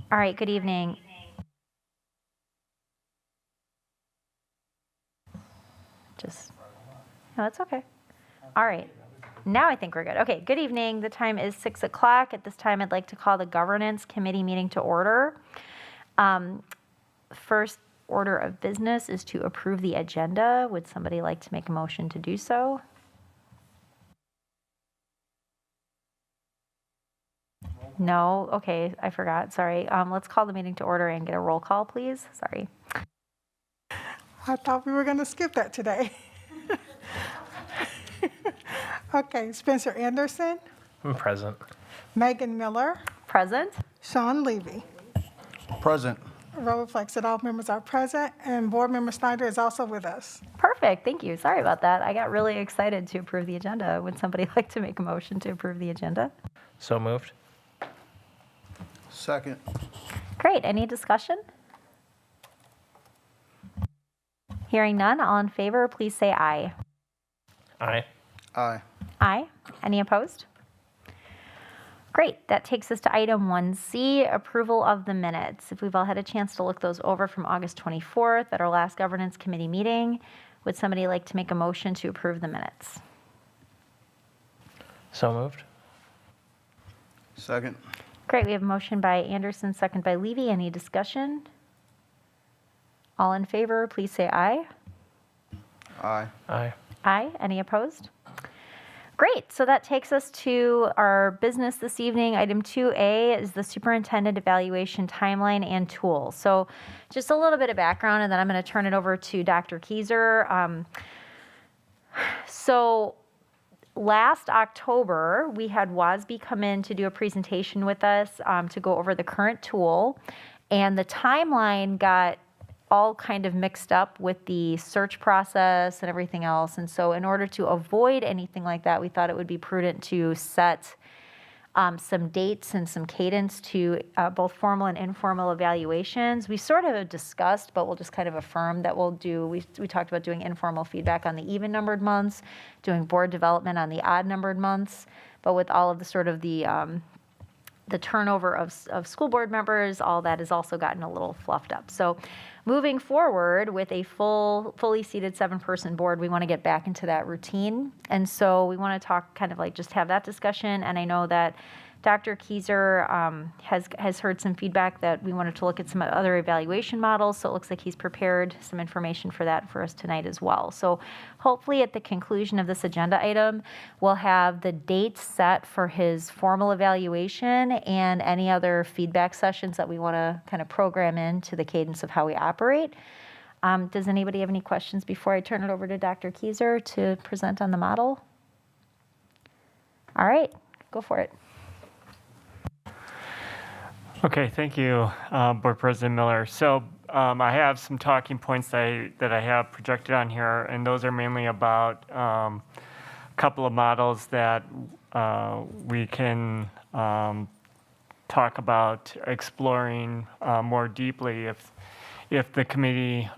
All right, good evening. No, it's okay. All right. Now I think we're good. Okay, good evening. The time is 6 o'clock. At this time, I'd like to call the Governance Committee meeting to order. First order of business is to approve the agenda. Would somebody like to make a motion to do so? No? Okay, I forgot. Sorry. Let's call the meeting to order and get a roll call, please. Sorry. I thought we were going to skip that today. Okay, Spencer Anderson, I'm present. Megan Miller, Present? Sean Levy. Present. Roll reflects that all members are present, and Board Member Snyder is also with us. Perfect. Thank you. Sorry about that. I got really excited to approve the agenda. Would somebody like to make a motion to approve the agenda? So moved. Second. Great. Any discussion? Hearing none, all in favor, please say aye. Aye. Aye. Aye. Any opposed? Great. That takes us to item 1C, approval of the minutes. If we've all had a chance to look those over from August 24th at our last Governance Committee meeting, would somebody like to make a motion to approve the minutes? So moved. Second. Great. We have a motion by Anderson, second by Levy. Any discussion? All in favor, please say aye. Aye. Aye. Aye. Any opposed? Great. So that takes us to our business this evening. Item 2A is the superintendent evaluation timeline and tools. So just a little bit of background, and then I'm going to turn it over to Dr. Kieser. So last October, we had WASB come in to do a presentation with us to go over the current tool, and the timeline got all kind of mixed up with the search process and everything else. And so in order to avoid anything like that, we thought it would be prudent to set some dates and some cadence to both formal and informal evaluations. We sort of discussed, but we'll just kind of affirm that we'll do, we talked about doing informal feedback on the even-numbered months, doing board development on the odd-numbered months, but with all of the sort of the turnover of school board members, all that has also gotten a little fluffed up. So moving forward with a fully seated 7-person board, we want to get back into that routine. And so we want to talk kind of like just have that discussion. And I know that Dr. Kieser has heard some feedback that we wanted to look at some other evaluation models. So it looks like he's prepared some information for that for us tonight as well. So hopefully at the conclusion of this agenda item, we'll have the date set for his formal evaluation and any other feedback sessions that we want to kind of program into the cadence of how we operate. Does anybody have any questions before I turn it over to Dr. Kieser to present on the model? All right, go for it. Okay, thank you, Board President Miller. So I have some talking points that I have projected on here, and those are mainly about a couple of models that we can talk about exploring more deeply if the committee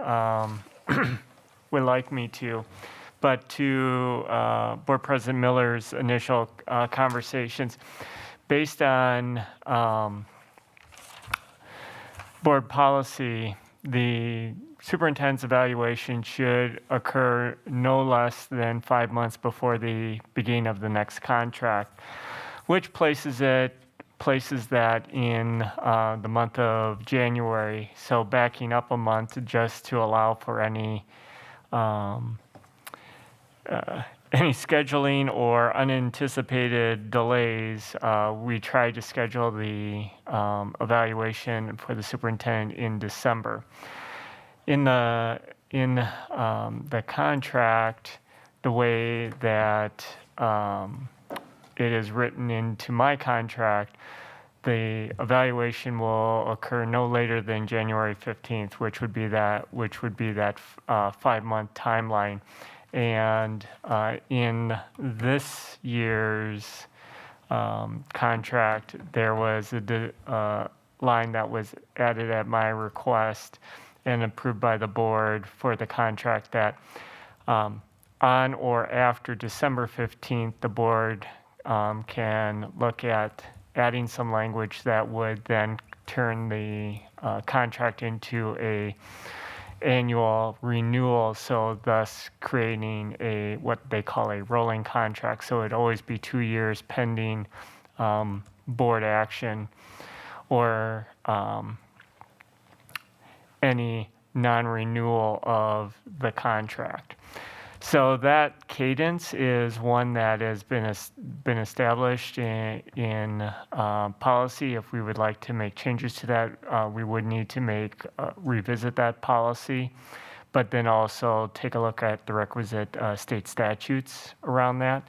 would like me to. But to Board President Miller's initial conversations, based on board policy, the superintendent's evaluation should occur no less than 5 months before the beginning of the next contract, which places that in the month of January. So backing up a month just to allow for any scheduling or unanticipated delays, we tried to schedule the evaluation for the superintendent in December. In the contract, the way that it is written into my contract, the evaluation will occur no later than January 15th, which would be that 5-month timeline. And in this year's contract, there was a line that was added at my request and approved by the board for the contract that on or after December 15th, the board can look at adding some language that would then turn the contract into a annual renewal, so thus creating a what they call a rolling contract. So it'd always be 2 years pending board action or any non-renewal of the contract. So that cadence is one that has been established in policy. If we would like to make changes to that, we would need to revisit that policy, but then also take a look at the requisite state statutes around that.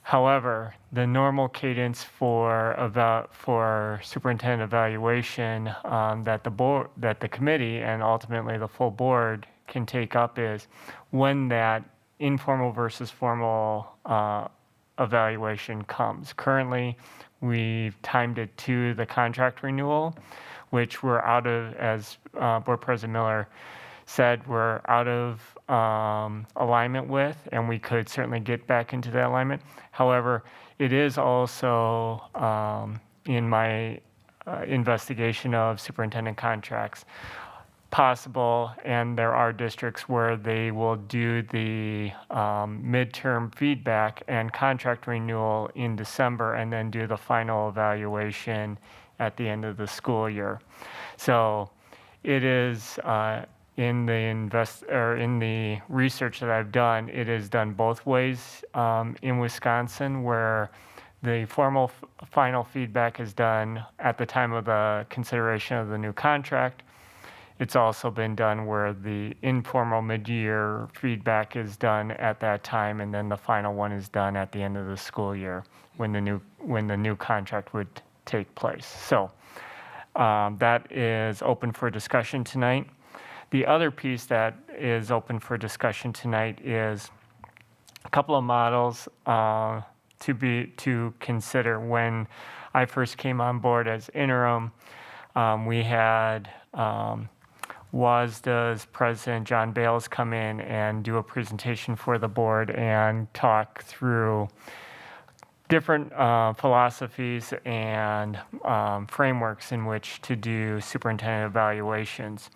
However, the normal cadence for superintendent evaluation that the committee and ultimately the full board can take up is when that informal versus formal evaluation comes. Currently, we've timed it to the contract renewal, which we're out of, as Board President Miller said, we're out of alignment with, and we could certainly get back into that alignment. However, it is also in my investigation of superintendent contracts possible, and there are districts where they will do the midterm feedback and contract renewal in December and then do the final evaluation at the end of the school year. So it is in the research that I've done, it is done both ways in Wisconsin, where the formal final feedback is done at the time of the consideration of the new contract. It's also been done where the informal mid-year feedback is done at that time, and then the final one is done at the end of the school year when the new contract would take place. So that is open for discussion tonight. The other piece that is open for discussion tonight is a couple of models to consider. When I first came on board as interim, we had WASDA's President John Bales come in and do a presentation for the board and talk through different philosophies and frameworks in which to do superintendent evaluations.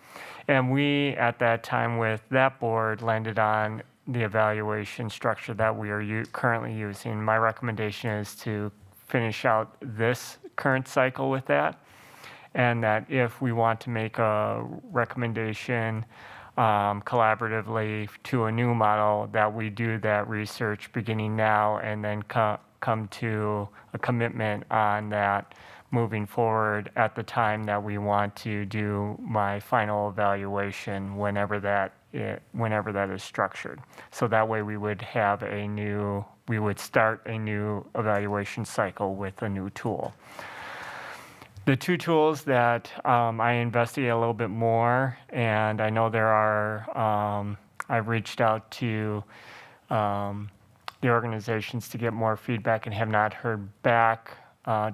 And we, at that time with that board, landed on the evaluation structure that we are currently using. My recommendation is to finish out this current cycle with that, and that if we want to make a recommendation collaboratively to a new model, that we do that research beginning now and then come to a commitment on that moving forward at the time that we want to do my final evaluation, whenever that is structured. So that way we would start a new evaluation cycle with a new tool. The two tools that I investigate a little bit more, and I know there are, I've reached out to the organizations to get more feedback and have not heard back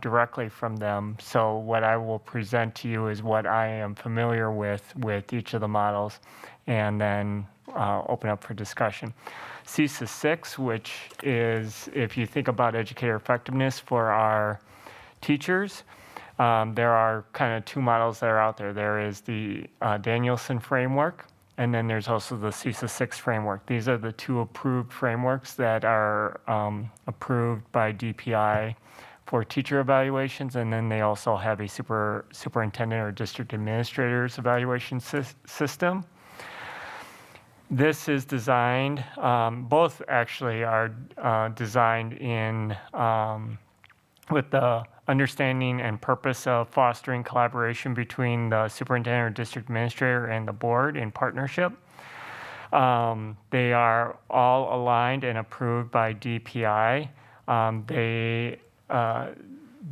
directly from them. So what I will present to you is what I am familiar with each of the models, and then open up for discussion. CESA 6, which is, if you think about educator effectiveness for our teachers, there are kind of two models that are out there. There is the Danielson framework, and then there's also the CESA 6 framework. These are the two approved frameworks that are approved by DPI for teacher evaluations, and then they also have a superintendent or district administrator's evaluation system. This is designed, both actually are designed in with the understanding and purpose of fostering collaboration between the superintendent or district administrator and the board in partnership. They are all aligned and approved by DPI.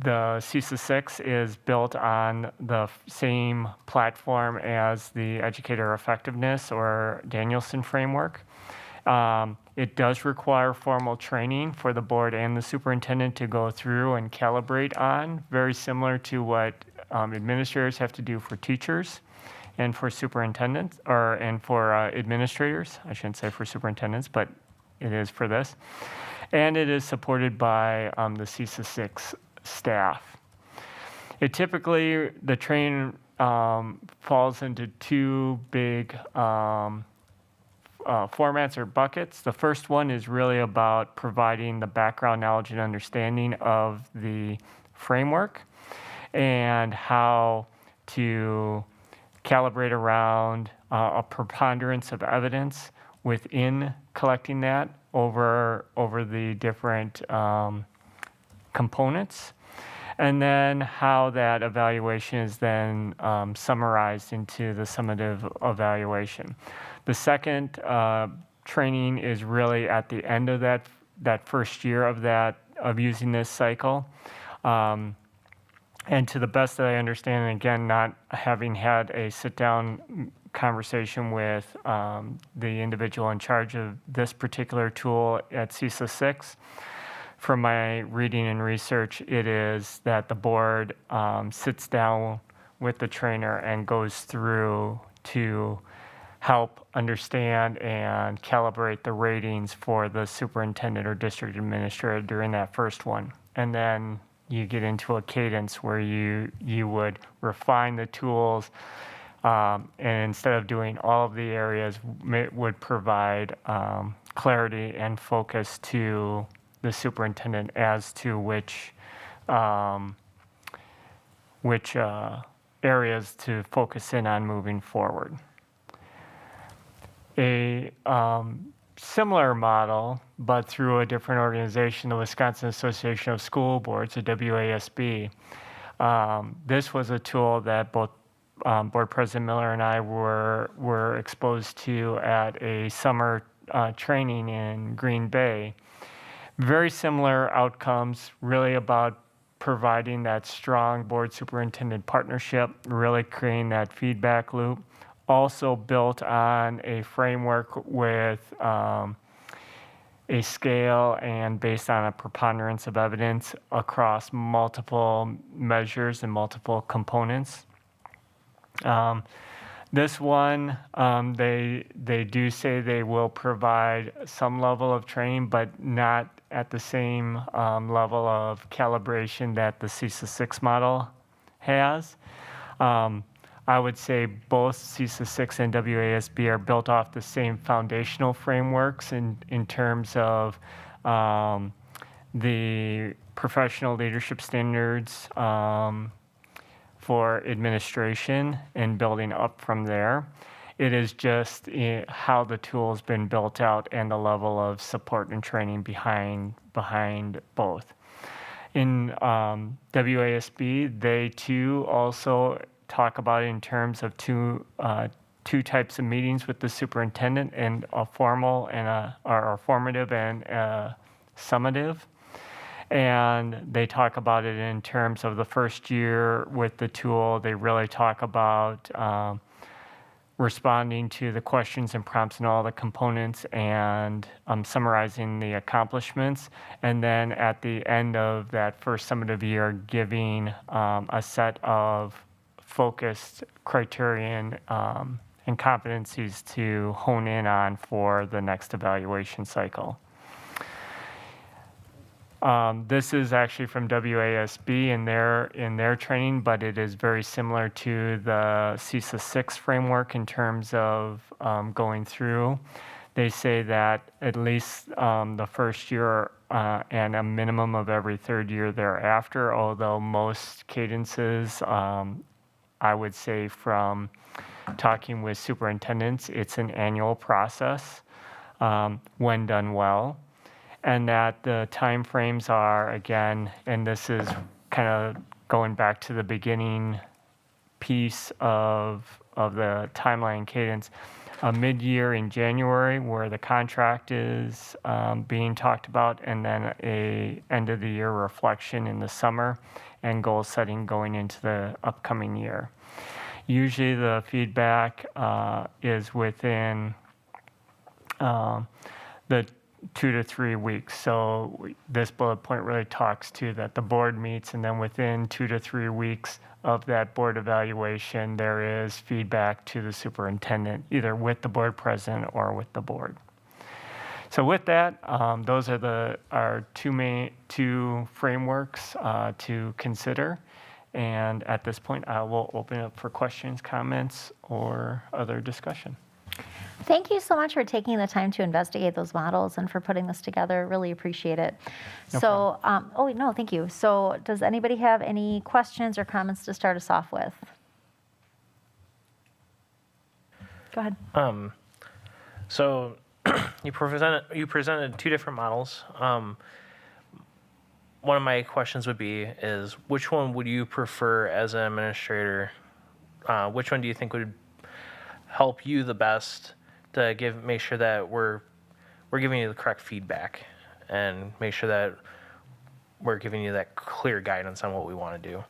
The CESA 6 is built on the same platform as the Educator Effectiveness or Danielson framework. It does require formal training for the board and the superintendent to go through and calibrate on, very similar to what administrators have to do for teachers and for superintendents, and for administrators. I shouldn't say for superintendents, but it is for this. And it is supported by the CESA 6 staff. It typically, the training falls into two big formats or buckets. The first one is really about providing the background knowledge and understanding of the framework and how to calibrate around a preponderance of evidence within collecting that over the different components, and then how that evaluation is then summarized into the summative evaluation. The second training is really at the end of that first year of using this cycle. And to the best that I understand, and again, not having had a sit-down conversation with the individual in charge of this particular tool at CISA 6, from my reading and research, it is that the board sits down with the trainer and goes through to help understand and calibrate the ratings for the superintendent or district administrator during that first one. And then you get into a cadence where you would refine the tools, and instead of doing all of the areas, would provide clarity and focus to the superintendent as to which areas to focus in on moving forward. A similar model, but through a different organization, the Wisconsin Association of School Boards, the WASB. This was a tool that both Board President Miller and I were exposed to at a summer training in Green Bay. Very similar outcomes, really about providing that strong board superintendent partnership, really creating that feedback loop. Also built on a framework with a scale and based on a preponderance of evidence across multiple measures and multiple components. This one, they do say they will provide some level of training, but not at the same level of calibration that the CISA 6 model has. I would say both CISA 6 and WASB are built off the same foundational frameworks in terms of the professional leadership standards for administration and building up from there. It is just how the tool's been built out and the level of support and training behind both. In WASB, they too also talk about it in terms of two types of meetings with the superintendent, and a formal and or formative and summative. And they talk about it in terms of the first year with the tool. They really talk about responding to the questions and prompts and all the components and summarizing the accomplishments. And then at the end of that first summative year, giving a set of focused criterion and competencies to hone in on for the next evaluation cycle. This is actually from WASB in their training, but it is very similar to the CISA 6 framework in terms of going through. They say that at least the first year and a minimum of every third year thereafter, although most cadences, I would say from talking with superintendents, it's an annual process when done well. And that the timeframes are, again, and this is kind of going back to the beginning piece of the timeline cadence, a mid-year in January where the contract is being talked about, and then a end-of-the-year reflection in the summer, and goal setting going into the upcoming year. Usually the feedback is within the 2 to 3 weeks. So this bullet point really talks to that the board meets, and then within 2 to 3 weeks of that board evaluation, there is feedback to the superintendent, either with the board president or with the board. So with that, those are our two frameworks to consider. And at this point, I will open up for questions, comments, or other discussion. Thank you so much for taking the time to investigate those models and for putting this together. Really appreciate it. No No, thank you. So does anybody have any questions or comments to start us off with? Go ahead. So you presented two different models. One of my questions would be is which one would you prefer as an administrator? Which one do you think would help you the best to make sure that we're giving you the correct feedback and make sure that we're giving you that clear guidance on what we want to do?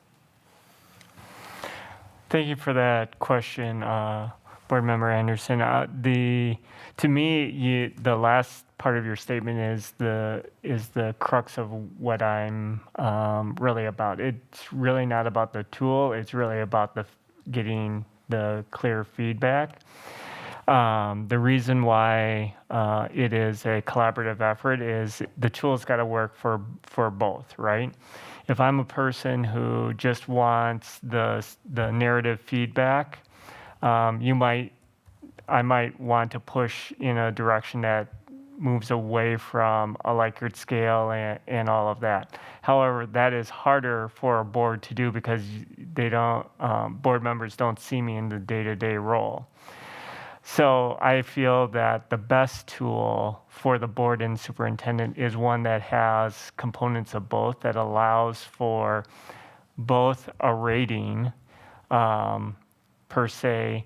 Thank you for that question, Board Member Anderson. To me, the last part of your statement is the crux of what I'm really about. It's really not about the tool. It's really about getting the clear feedback. The reason why it is a collaborative effort is the tool's got to work for both, right? If I'm a person who just wants the narrative feedback, I might want to push in a direction that moves away from a Likert scale and all of that. However, that is harder for a board to do because board members don't see me in the day-to-day role. So I feel that the best tool for the board and superintendent is one that has components of both, that allows for both a rating per se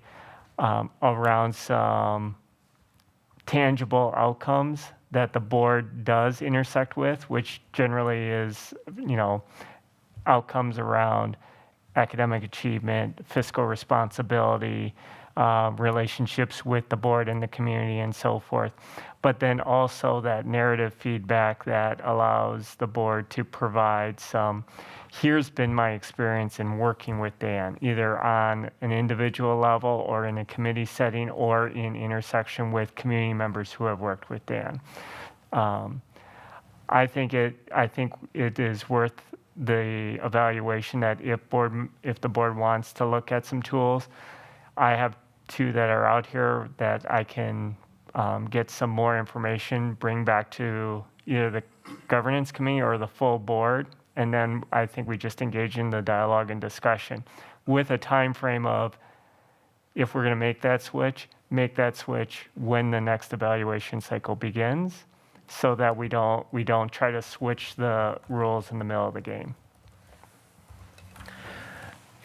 around some tangible outcomes that the board does intersect with, which generally is, outcomes around academic achievement, fiscal responsibility, relationships with the board and the community and so forth. But then also that narrative feedback that allows the board to provide here's been my experience in working with Dan, either on an individual level or in a committee setting or in intersection with community members who have worked with Dan. I think it is worth the evaluation that if the board wants to look at some tools. I have two that are out here that I can get some more information, bring back to either the governance committee or the full board, and then I think we just engage in the dialogue and discussion with a time frame of, if we're going to make that switch when the next evaluation cycle begins, so that we don't try to switch the rules in the middle of the game.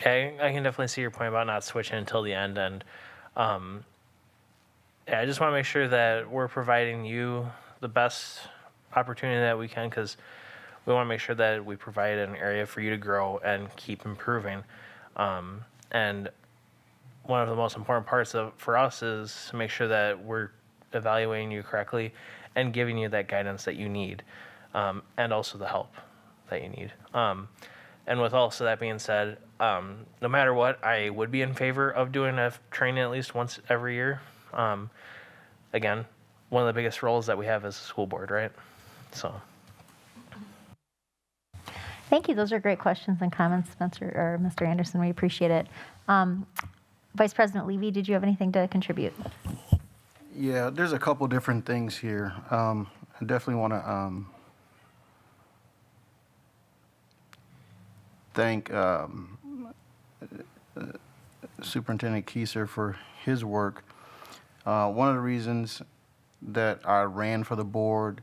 Yeah, I can definitely see your point about not switching until the end. And I just want to make sure that we're providing you the best opportunity that we can, because we want to make sure that we provide an area for you to grow and keep improving. And one of the most important parts for us is to make sure that we're evaluating you correctly and giving you that guidance that you need, and also the help that you need. And with also that being said, no matter what, I would be in favor of doing a training at least once every year. Again, one of the biggest roles that we have as a school board, right? So. Thank you. Those are great questions and comments, Mr. Anderson. We appreciate it. Vice President Levy, did you have anything to contribute? Yeah, there's a couple different things here. I definitely want to thank Superintendent Kieser for his work. One of the reasons that I ran for the board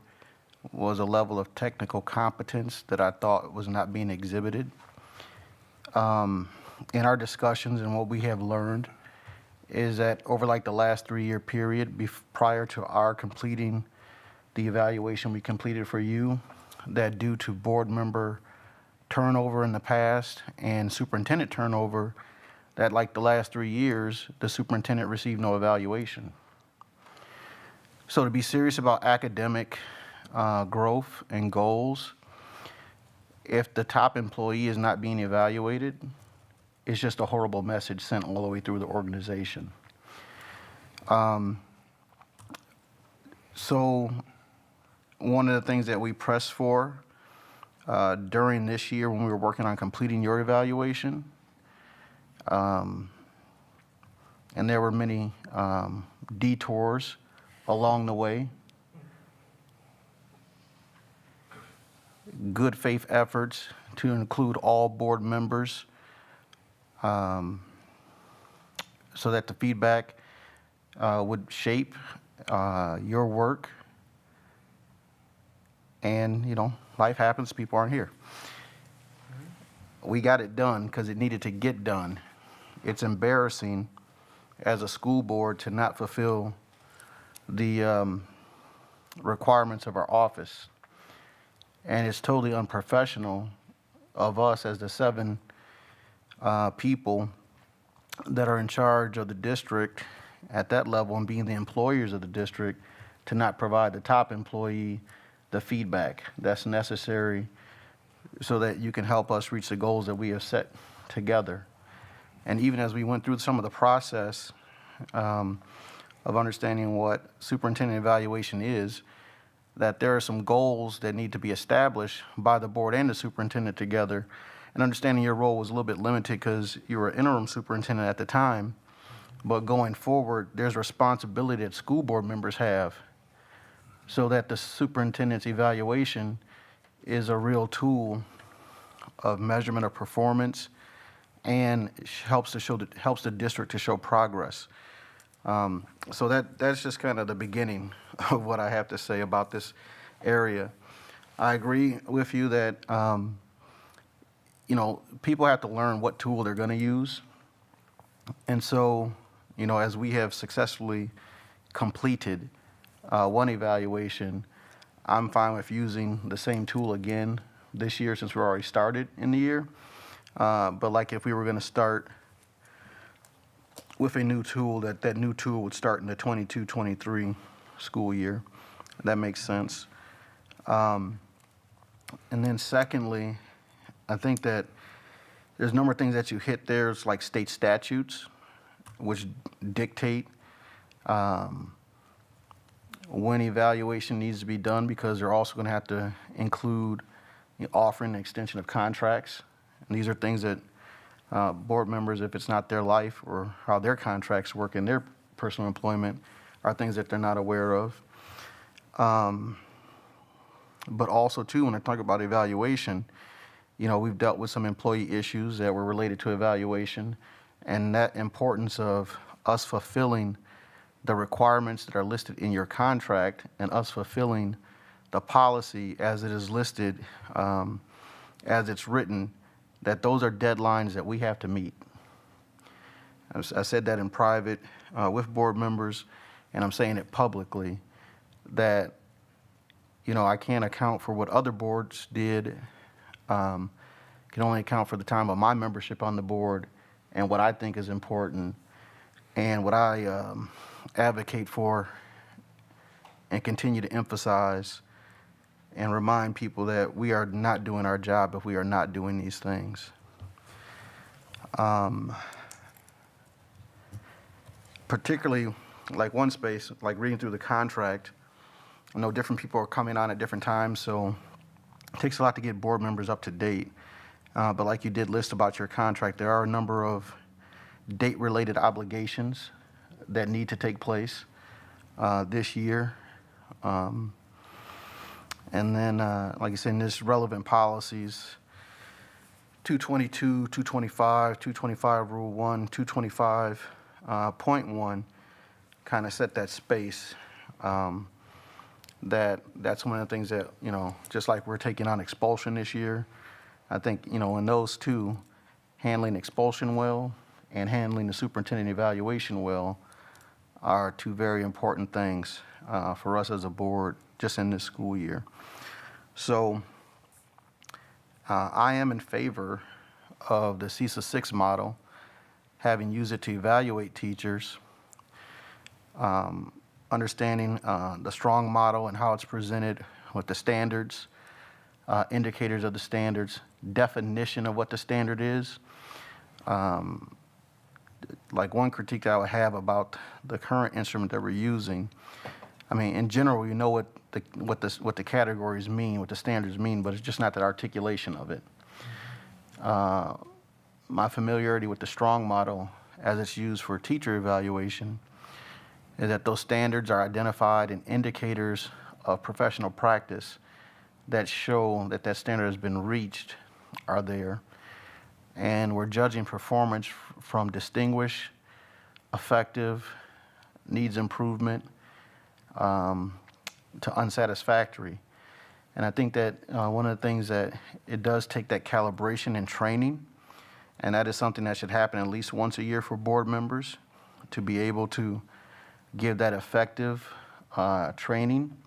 was a level of technical competence that I thought was not being exhibited. In our discussions and what we have learned is that over like the last 3-year period prior to our completing the evaluation we completed for you, that due to board member turnover in the past and superintendent turnover, that like the last 3 years, the superintendent received no evaluation. So to be serious about academic growth and goals, if the top employee is not being evaluated, it's just a horrible message sent all the way through the organization. So one of the things that we press for during this year when we were working on completing your evaluation. And there were many detours along the way. Good faith efforts to include all board members so that the feedback would shape your work. And, you know, life happens, people aren't here. We got it done because it needed to get done. It's embarrassing as a school board to not fulfill the requirements of our office. And it's totally unprofessional of us as the 7 people that are in charge of the district at that level and being the employers of the district to not provide the top employee the feedback that's necessary so that you can help us reach the goals that we have set together. And even as we went through some of the process of understanding what superintendent evaluation is, that there are some goals that need to be established by the board and the superintendent together. And understanding your role was a little bit limited because you were interim superintendent at the time. But going forward, there's responsibility that school board members have so that the superintendent's evaluation is a real tool of measurement of performance and helps the district to show progress. So that's just kind of the beginning of what I have to say about this area. I agree with you that you know, people have to learn what tool they're going to use. And so, you know, as we have successfully completed one evaluation, I'm fine with using the same tool again this year since we're already started in the year. But like if we were going to start with a new tool, that new tool would start in the 22-23 school year. That makes sense. And then secondly, I think that there's a number of things that you hit there. It's like state statutes, which dictate when evaluation needs to be done, because they're also going to have to include offering an extension of contracts. And these are things that board members, if it's not their life or how their contracts work in their personal employment, are things that they're not aware of. But also, too, when I talk about evaluation, you know, we've dealt with some employee issues that were related to evaluation, and that importance of us fulfilling the requirements that are listed in your contract and us fulfilling the policy as it is listed, as it's written, that those are deadlines that we have to meet. I said that in private with board members, and I'm saying it publicly, that, you know, I can't account for what other boards did, can only account for the time of my membership on the board and what I think is important and what I advocate for and continue to emphasize and remind people that we are not doing our job if we are not doing these things. Particularly, like one space, like reading through the contract, I know different people are coming on at different times, so it takes a lot to get board members up to date. But like you did list about your contract, there are a number of date-related obligations that need to take place this year. And then, like I said, in this relevant policies, 222, 225, 225 Rule 1, 225.1 kind of set that space. That's one of the things that, you know, just like we're taking on expulsion this year, I think, you know, in those two, handling expulsion well and handling the superintendent evaluation well are two very important things for us as a board just in this school year. So I am in favor of the CISA 6 model, having used it to evaluate teachers, understanding the strong model and how it's presented with the standards, indicators of the standards, definition of what the standard is. Like one critique that I would have about the current instrument that we're using, I mean, in general, you know what the categories mean, what the standards mean, but it's just not that articulation of it. My familiarity with the STRONG model as it's used for teacher evaluation is that those standards are identified in indicators of professional practice that show that that standard has been reached are there. And we're judging performance from distinguished, effective, needs improvement, to unsatisfactory. And I think that one of the things that it does take that calibration and training, and that is something that should happen at least once a year for board members to be able to give that effective training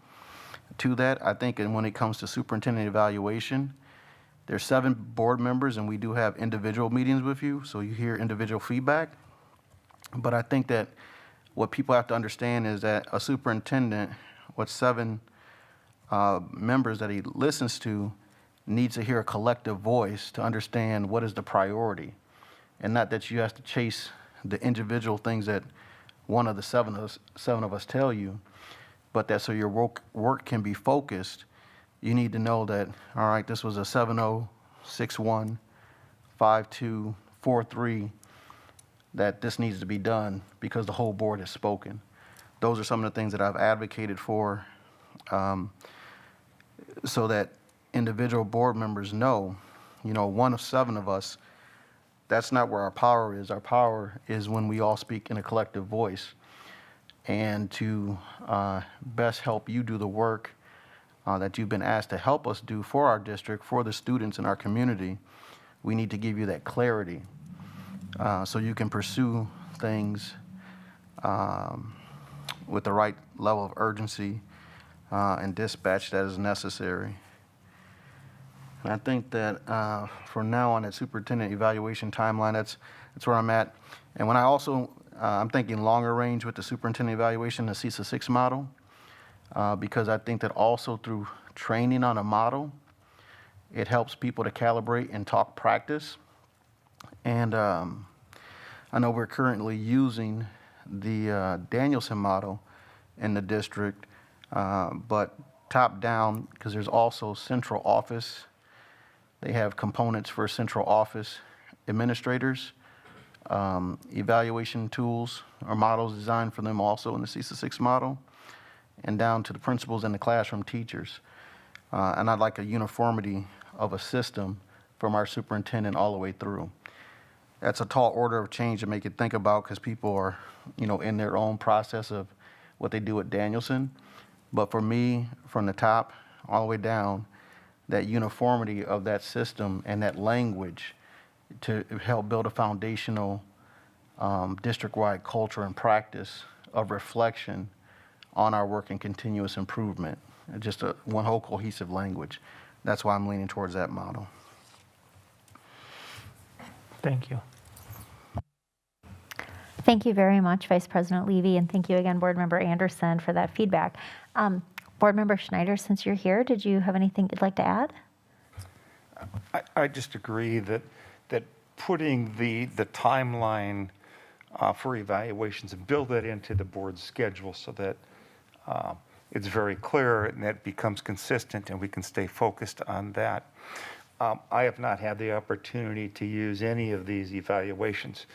to that. I think, and when it comes to superintendent evaluation, there's 7 board members, and we do have individual meetings with you, so you hear individual feedback. But I think that what people have to understand is that a superintendent with 7 members that he listens to needs to hear a collective voice to understand what is the priority, and not that you have to chase the individual things that one of the seven of us tell you, but that so your work can be focused, you need to know that, all right, this was a 7-0, 6-1, 5-2, 4-3, that this needs to be done because the whole board has spoken. Those are some of the things that I've advocated for, so that individual board members know, one of 7 of us, that's not where our power is. Our power is when we all speak in a collective voice. And to best help you do the work that you've been asked to help us do for our district, for the students in our community, we need to give you that clarity so you can pursue things with the right level of urgency and dispatch that is necessary. And I think that from now on, that superintendent evaluation timeline, that's where I'm at. And when I also, I'm thinking longer range with the superintendent evaluation, the CISA 6 model, because I think that also through training on a model, it helps people to calibrate and talk practice. And I know we're currently using the Danielson model in the district, but top down, because there's also central office. They have components for central office administrators, evaluation tools or models designed for them also in the CISA 6 model, and down to the principals and the classroom teachers. And I'd like a uniformity of a system from our superintendent all the way through. That's a tall order of change to make it think about, because people are, in their own process of what they do at Danielson. But for me, from the top all the way down, that uniformity of that system and that language to help build a foundational district-wide culture and practice of reflection on our work and continuous improvement. Just one whole cohesive language. That's why I'm leaning towards that model. Thank you. Thank you very much, Vice President Levy, and thank you again, Board Member Anderson, for that feedback. Board Member Schneider, since you're here, did you have anything you'd like to add? I just agree that putting the timeline for evaluations and build that into the board's schedule so that it's very clear and that becomes consistent and we can stay focused on that. I have not had the opportunity to use any of these evaluations.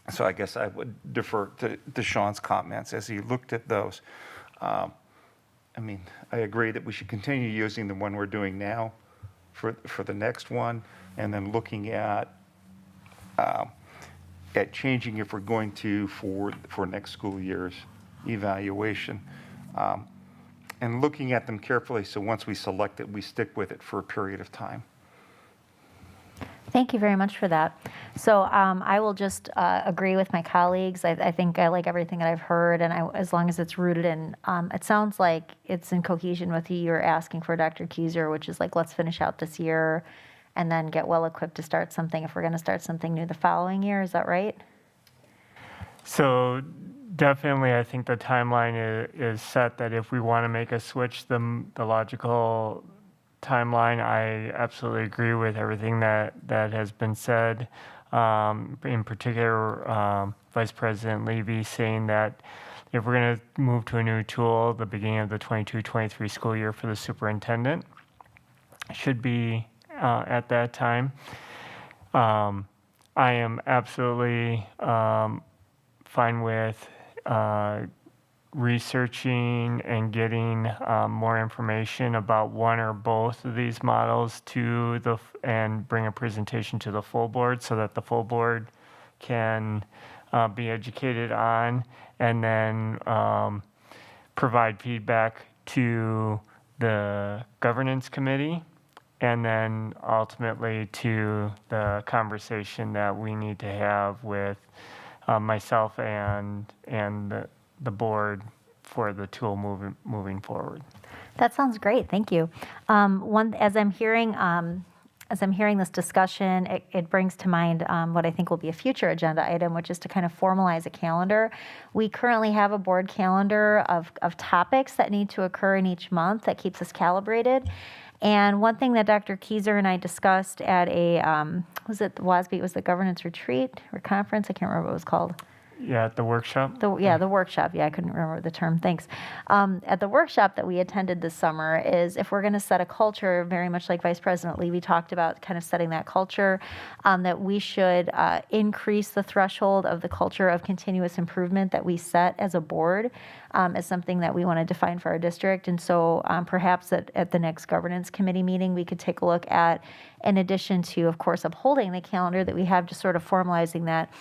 So I guess I would defer to Sean's comments as he looked at those. I agree that we should continue using the one we're doing now for the next one, and then looking at changing if we're going to for next school year's evaluation, and looking at them carefully so once we select it, we stick with it for a period of time. Thank you very much for that. So I will just agree with my colleagues. I think I like everything that I've heard, and as long as it's rooted in, it sounds like it's in cohesion with you. You're asking for Dr. Keyser, which is like, let's finish out this year and then get well equipped to start something if we're going to start something new the following year. Is that right? So definitely, I think the timeline is set that if we want to make a switch, the logical timeline, I absolutely agree with everything that has been said. In particular, Vice President Levy saying that if we're going to move to a new tool, the beginning of the 22-23 school year for the superintendent should be at that time. I am absolutely fine with researching and getting more information about one or both of these models and bring a presentation to the full board so that the full board can be educated on, and then provide feedback to the governance committee, and then ultimately to the conversation that we need to have with myself and the board for the tool moving forward. That sounds great. Thank you. As I'm hearing this discussion, it brings to mind what I think will be a future agenda item, which is to kind of formalize a calendar. We currently have a board calendar of topics that need to occur in each month that keeps us calibrated. And one thing that Dr. Keyser and I discussed at was it the WASB? It was the governance retreat or conference? I can't remember what it was called. Yeah, at the workshop? The workshop. Yeah, I couldn't remember the term. Thanks. At the workshop that we attended this summer is if we're going to set a culture, very much like Vice President Levy talked about, kind of setting that culture, that we should increase the threshold of the culture of continuous improvement that we set as a board as something that we want to define for our district. And so perhaps at the next governance committee meeting, we could take a look at, in addition to, of course, upholding the calendar that we have, just sort of formalizing that.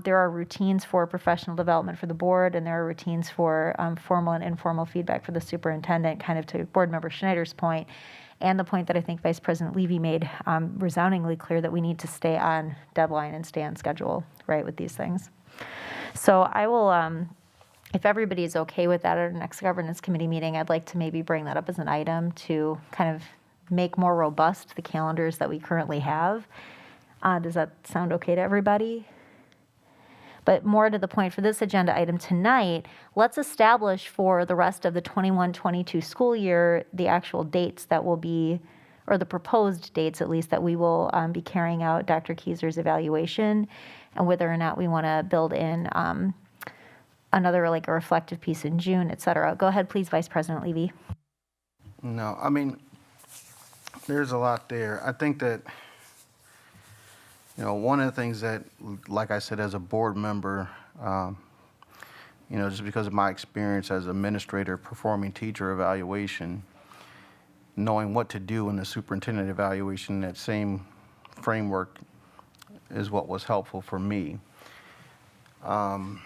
There are routines for professional development for the board, and there are routines for formal and informal feedback for the superintendent, kind of to Board Member Schneider's point, and the point that I think Vice President Levy made resoundingly clear that we need to stay on deadline and stay on schedule, right, with these things. So I will, if everybody is okay with that at our next governance committee meeting, I'd like to maybe bring that up as an item to kind of make more robust the calendars that we currently have. Does that sound okay to everybody? But more to the point for this agenda item tonight, let's establish for the rest of the 21-22 school year the actual dates that will be, or the proposed dates at least, that we will be carrying out Dr. Keyser's evaluation, and whether or not we want to build in another, like a reflective piece in June, et cetera. Go ahead, please, Vice President Levy. No, I mean, there's a lot there. I think that, one of the things that, like I said, as a board member, just because of my experience as administrator performing teacher evaluation, knowing what to do in the superintendent evaluation, that same framework is what was helpful for me. I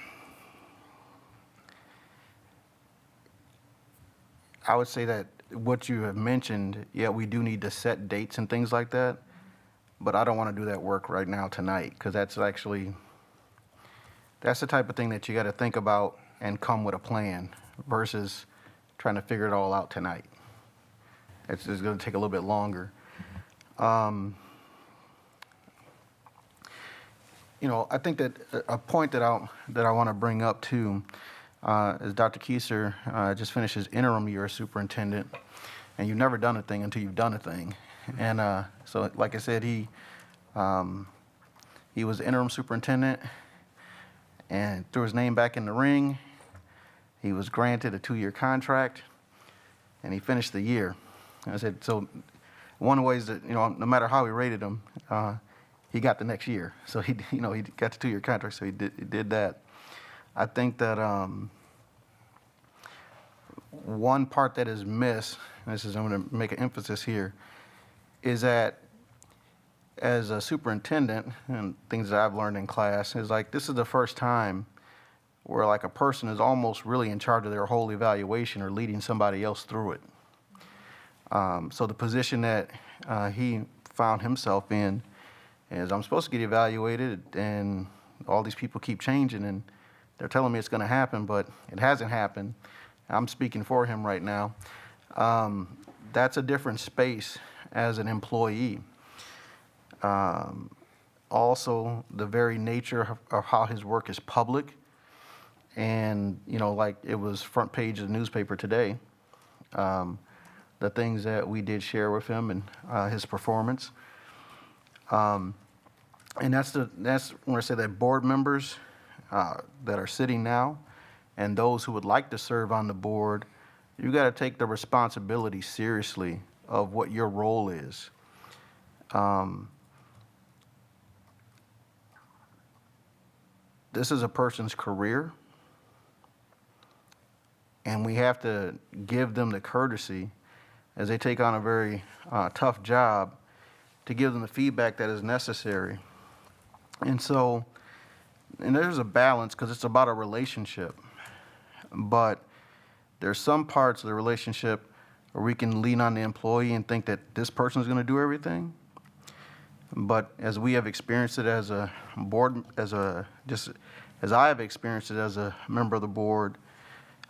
would say that what you have mentioned, yeah, we do need to set dates and things like that. But I don't want to do that work right now tonight, because that's the type of thing that you got to think about and come with a plan versus trying to figure it all out tonight. It's going to take a little bit longer. I think that a point that I want to bring up too is Dr. Keyser just finished his interim year as superintendent, and you've never done a thing until you've done a thing. And so, like I said, he was interim superintendent and threw his name back in the ring. He was granted a 2-year contract, and he finished the year. And I said, so one of the ways that, no matter how we rated him, he got the next year. So he got the 2-year contract, so he did that. I think that one part that is missed, and I'm going to make an emphasis here, is that as a superintendent, and things that I've learned in class, is like this is the first time where like a person is almost really in charge of their whole evaluation or leading somebody else through it. So the position that he found himself in is I'm supposed to get evaluated, and all these people keep changing, and they're telling me it's going to happen, but it hasn't happened. I'm speaking for him right now. That's a different space as an employee. Also, the very nature of how his work is public, and like it was front page of the newspaper today, the things that we did share with him and his performance. And that's when I say that board members that are sitting now and those who would like to serve on the board, you got to take the responsibility seriously of what your role is. This is a person's career, and we have to give them the courtesy as they take on a very tough job to give them the feedback that is necessary. And so, and there's a balance because it's about a relationship, but there's some parts of the relationship where we can lean on the employee and think that this person is going to do everything. But as we have experienced it as a board, as I have experienced it as a member of the board,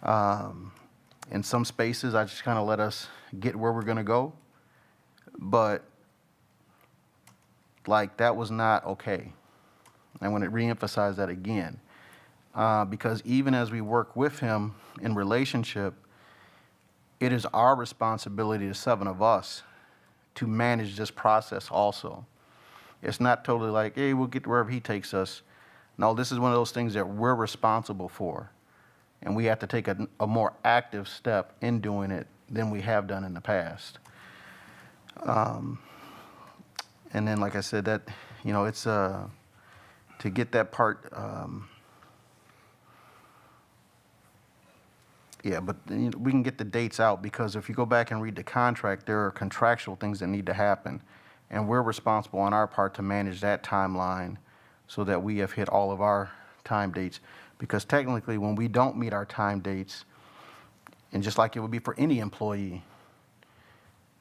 in some spaces I just kind of let us get where we're going to go. But like that was not okay. I want to reemphasize that again, because even as we work with him in relationship, it is our responsibility, the 7 of us, to manage this process also. It's not totally like, hey, we'll get to wherever he takes us. No, this is one of those things that we're responsible for, and we have to take a more active step in doing it than we have done in the past. And then, like I said, that, you know, it's to get that part, yeah, but you know, we can get the dates out, because if you go back and read the contract, there are contractual things that need to happen. And we're responsible on our part to manage that timeline so that we have hit all of our time dates. Because technically, when we don't meet our time dates, and just like it would be for any employee,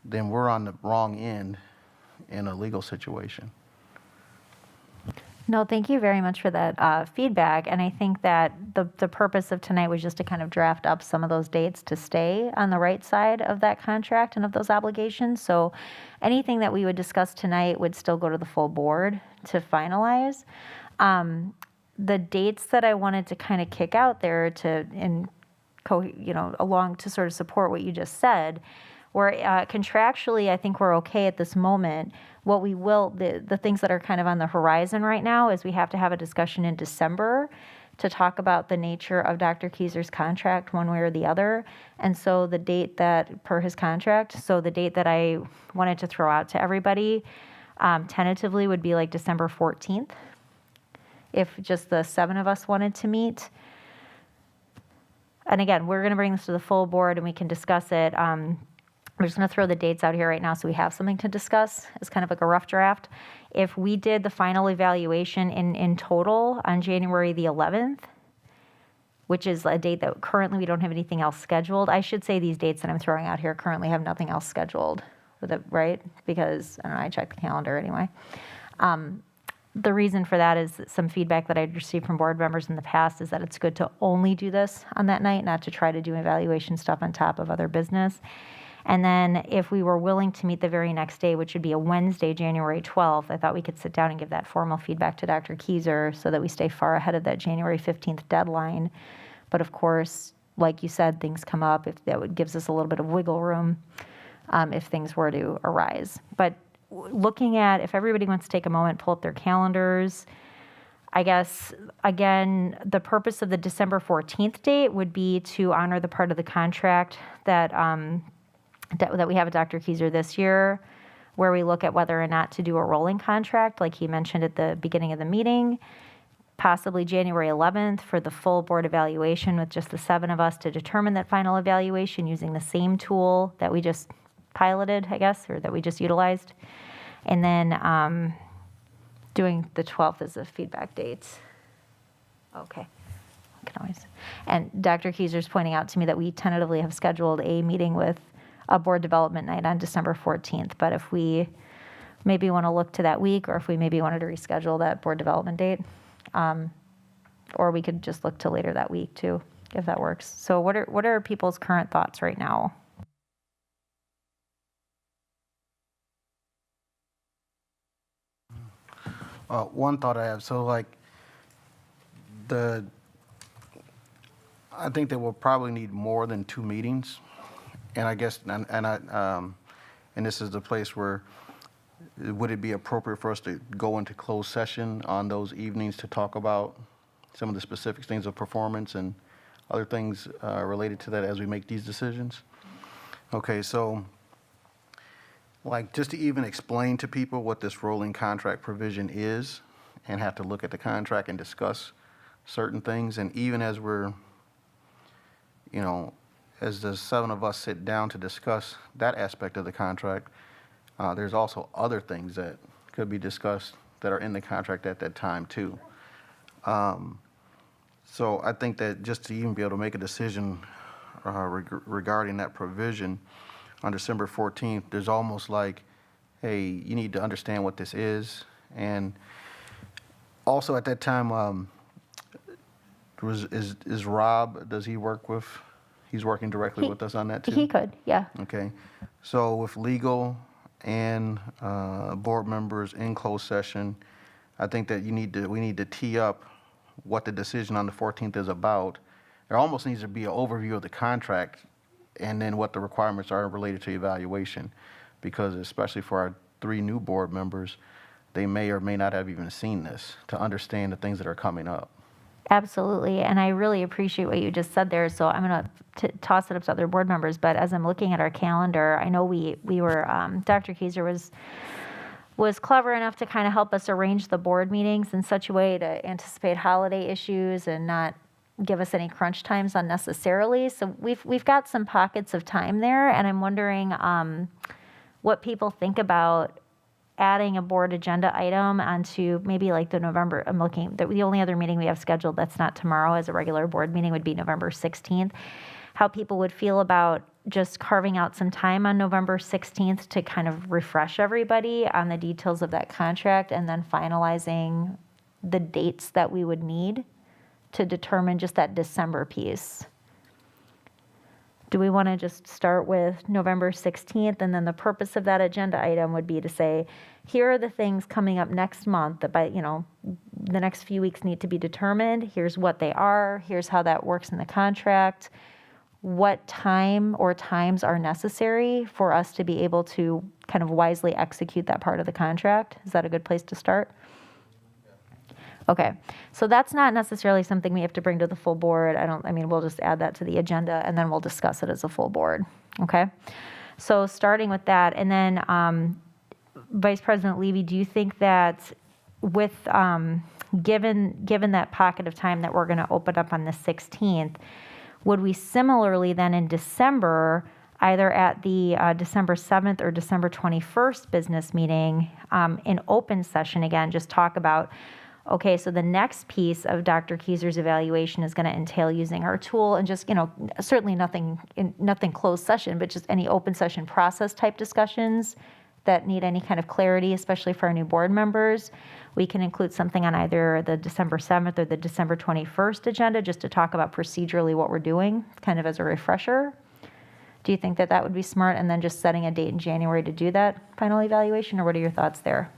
then we're on the wrong end in a legal situation. No, thank you very much for that feedback. And I think that the purpose of tonight was just to kind of draft up some of those dates to stay on the right side of that contract and of those obligations. So anything that we would discuss tonight would still go to the full board to finalize. The dates that I wanted to kind of kick out there along to sort of support what you just said, where contractually, I think we're okay at this moment. What we will, the things that are kind of on the horizon right now is we have to have a discussion in December to talk about the nature of Dr. Keyser's contract one way or the other. And so the date that, per his contract, so the date that I wanted to throw out to everybody tentatively would be like December 14th, if just the 7 of us wanted to meet. And again, we're going to bring this to the full board and we can discuss it. We're just going to throw the dates out here right now so we have something to discuss. It's kind of like a rough draft. If we did the final evaluation in total on January the 11th, which is a date that currently we don't have anything else scheduled. I should say these dates that I'm throwing out here currently have nothing else scheduled with it, right? Because, I don't know, I checked the calendar anyway. The reason for that is some feedback that I'd received from board members in the past is that it's good to only do this on that night, not to try to do evaluation stuff on top of other business. And then if we were willing to meet the very next day, which would be a Wednesday, January 12th, I thought we could sit down and give that formal feedback to Dr. Keyser so that we stay far ahead of that January 15th deadline. But of course, like you said, things come up. If that gives us a little bit of wiggle room if things were to arise. But looking at, if everybody wants to take a moment, pull up their calendars, I guess, again, the purpose of the December 14th date would be to honor the part of the contract that that we have at Dr. Keyser this year, where we look at whether or not to do a rolling contract, like he mentioned at the beginning of the meeting, possibly January 11th for the full board evaluation with just the 7 of us to determine that final evaluation using the same tool that we just piloted, I guess, or that we just utilized. And then doing the 12th as a feedback date. Okay. I can always. And Dr. Keyser's pointing out to me that we tentatively have scheduled a meeting with a board development night on December 14th. But if we maybe want to look to that week, or if we maybe wanted to reschedule that board development date, or we could just look to later that week too, if that works. So what are people's current thoughts right now? One thought I have, so like I think that we'll probably need more than 2 meetings. And I guess, and this is the place where, would it be appropriate for us to go into closed session on those evenings to talk about some of the specific things of performance and other things related to that as we make these decisions. Okay, so like just to even explain to people what this rolling contract provision is and have to look at the contract and discuss certain things. And even as we're, you know, as the 7 of us sit down to discuss that aspect of the contract, there's also other things that could be discussed that are in the contract at that time too. So I think that just to even be able to make a decision regarding that provision on December 14th, there's almost like, hey, you need to understand what this is. And also at that time, is Rob, does he work with, he's working directly with us on that too? He could, yeah. Okay, so with legal and board members in closed session, I think that we need to tee up what the decision on the 14th is about. There almost needs to be an overview of the contract and then what the requirements are related to evaluation, because especially for our 3 new board members, they may or may not have even seen this to understand the things that are coming up. Absolutely, and I really appreciate what you just said there. So I'm going to toss it up to other board members. But as I'm looking at our calendar, I know we were Dr. Keyser was clever enough to kind of help us arrange the board meetings in such a way to anticipate holiday issues and not give us any crunch times unnecessarily. So we've got some pockets of time there, and I'm wondering what people think about adding a board agenda item onto maybe like the November, I'm looking, the only other meeting we have scheduled that's not tomorrow as a regular board meeting would be November 16th. How people would feel about just carving out some time on November 16th to kind of refresh everybody on the details of that contract and then finalizing the dates that we would need to determine just that December piece. Do we want to just start with November 16th, and then the purpose of that agenda item would be to say, here are the things coming up next month that by, the next few weeks need to be determined. Here's what they are. Here's how that works in the contract. What time or times are necessary for us to be able to kind of wisely execute that part of the contract? Is that a good place to start? Okay, so that's not necessarily something we have to bring to the full board. We'll just add that to the agenda and then we'll discuss it as a full board, okay? So starting with that, and then Vice President Levy, do you think that with, given that pocket of time that we're gonna open up on the 16th, would we similarly then in December, either at the December 7th or December 21st business meeting, in open session again, just talk about, okay, so the next piece of Dr. Keyser's evaluation is going to entail using our tool and just, certainly nothing closed session, but just any open session process type discussions that need any kind of clarity, especially for our new board members. We can include something on either the December 7th or the December 21st agenda just to talk about procedurally what we're doing, kind of as a refresher. Do you think that that would be smart? And then just setting a date in January to do that final evaluation, or what are your thoughts there?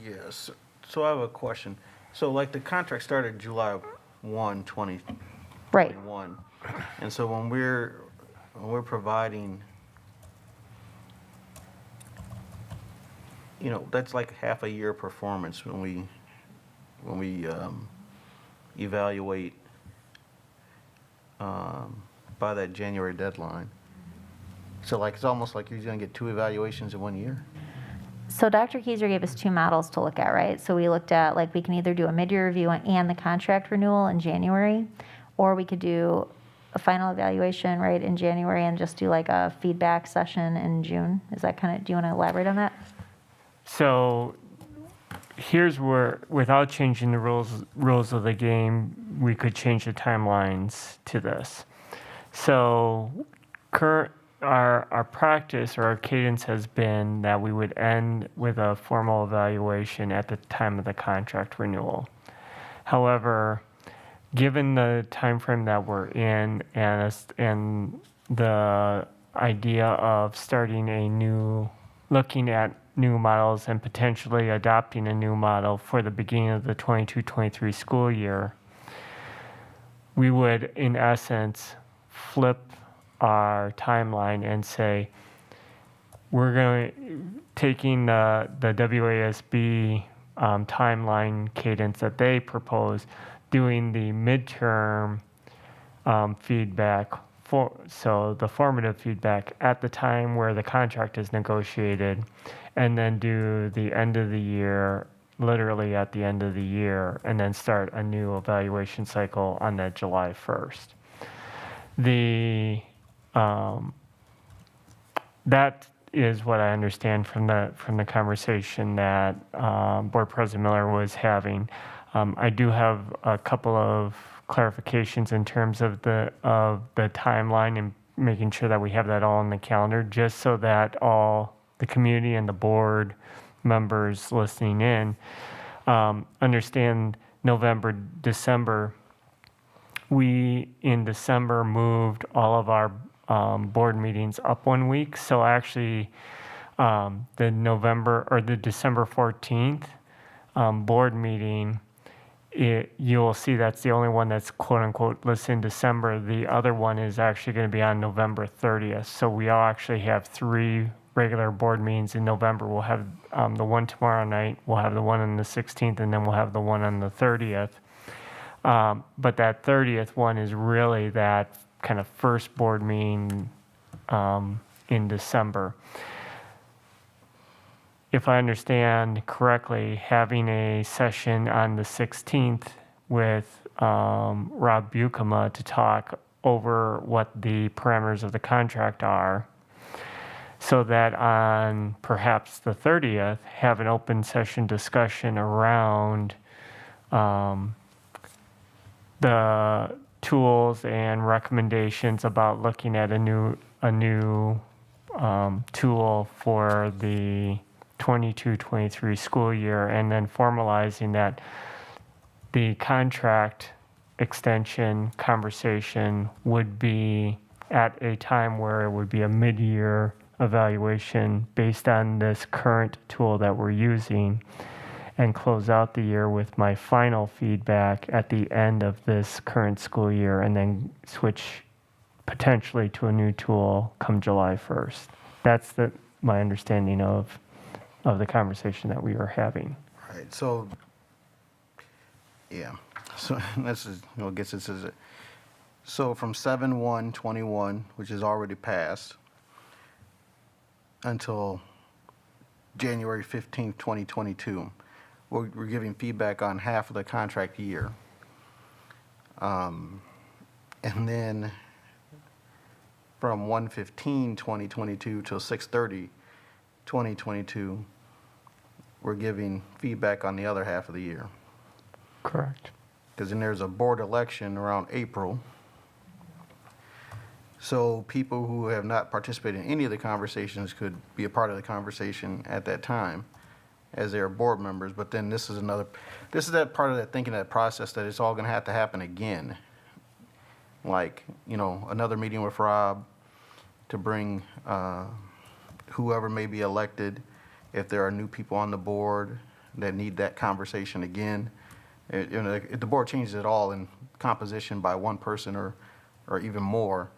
Yes, so I have a question. So like the contract started July 1, 2021. Right. And so when we're providing, that's like half a year performance when we evaluate by that January deadline. So like it's almost like you're going to get 2 evaluations in 1 year. So Dr. Keyser gave us 2 models to look at, right? So we looked at, like, we can either do a mid-year review and the contract renewal in January, or we could do a final evaluation, right, in January and just do like a feedback session in June. Is that kind of, do you want to elaborate on that? So here's where, without changing the rules of the game, we could change the timelines to this. So our practice or our cadence has been that we would end with a formal evaluation at the time of the contract renewal. However, given the time frame that we're in and the idea of looking at new models and potentially adopting a new model for the beginning of the 22-23 school year, we would, in essence, flip our timeline and say, we're taking the WASB timeline cadence that they propose, doing the midterm feedback, so the formative feedback at the time where the contract is negotiated, and then do the end of the year, literally at the end of the year, and then start a new evaluation cycle on that July 1st. That is what I understand from the conversation that Board President Miller was having. I do have a couple of clarifications in terms of the timeline and making sure that we have that all on the calendar, just so that all the community and the board members listening in understand November, December. We, in December, moved all of our board meetings up 1 week. So actually, the December 14th board meeting, you'll see that's the only one that's quote unquote listed in December. The other one is actually going to be on November 30th. So we all actually have 3 regular board meetings in November. We'll have the one tomorrow night, we'll have the one on the 16th, and then we'll have the one on the 30th. But that 30th one is really that kind of first board meeting in December. If I understand correctly, having a session on the 16th with Rob Buchema to talk over what the parameters of the contract are, so that on perhaps the 30th, have an open session discussion around the tools and recommendations about looking at a new tool for the 22-23 school year, and then formalizing that the contract extension conversation would be at a time where it would be a mid-year evaluation based on this current tool that we're using, and close out the year with my final feedback at the end of this current school year, and then switch potentially to a new tool come July 1st. That's my understanding of the conversation that we were having. Right, so, yeah, so this is, gets this is it. So from 7/1/21, which is already passed, until January 15th, 2022, we're giving feedback on half of the contract year. And then from 1/15/2022 till 6/30/2022, we're giving feedback on the other half of the year. Correct. Because then there's a board election around April. So people who have not participated in any of the conversations could be a part of the conversation at that time as their board members. But then this is that part of that thinking, that process, that it's all going to have to happen again. Like, another meeting with Rob to bring whoever may be elected, if there are new people on the board that need that conversation again. If the board changes at all in composition by one person or even more,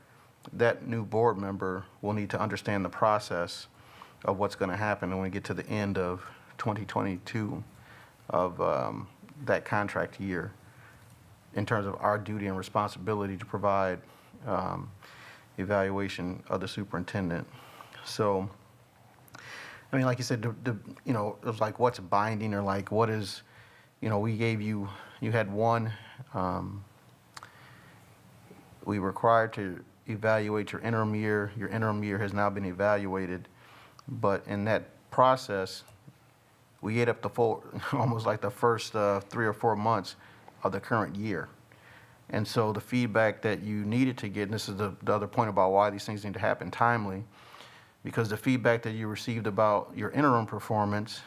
that new board member will need to understand the process of what's going to happen when we get to the end of 2022 of that contract year, in terms of our duty and responsibility to provide evaluation of the superintendent. So, I mean, like you said, it was like, what's binding, or like, what is, we gave you had one, we required to evaluate your interim year. Your interim year has now been evaluated, but in that process, we ate up the full, almost like the first 3 or 4 months of the current year. And so the feedback that you needed to get, and this is the other point about why these things need to happen timely, because the feedback that you received about your interim performance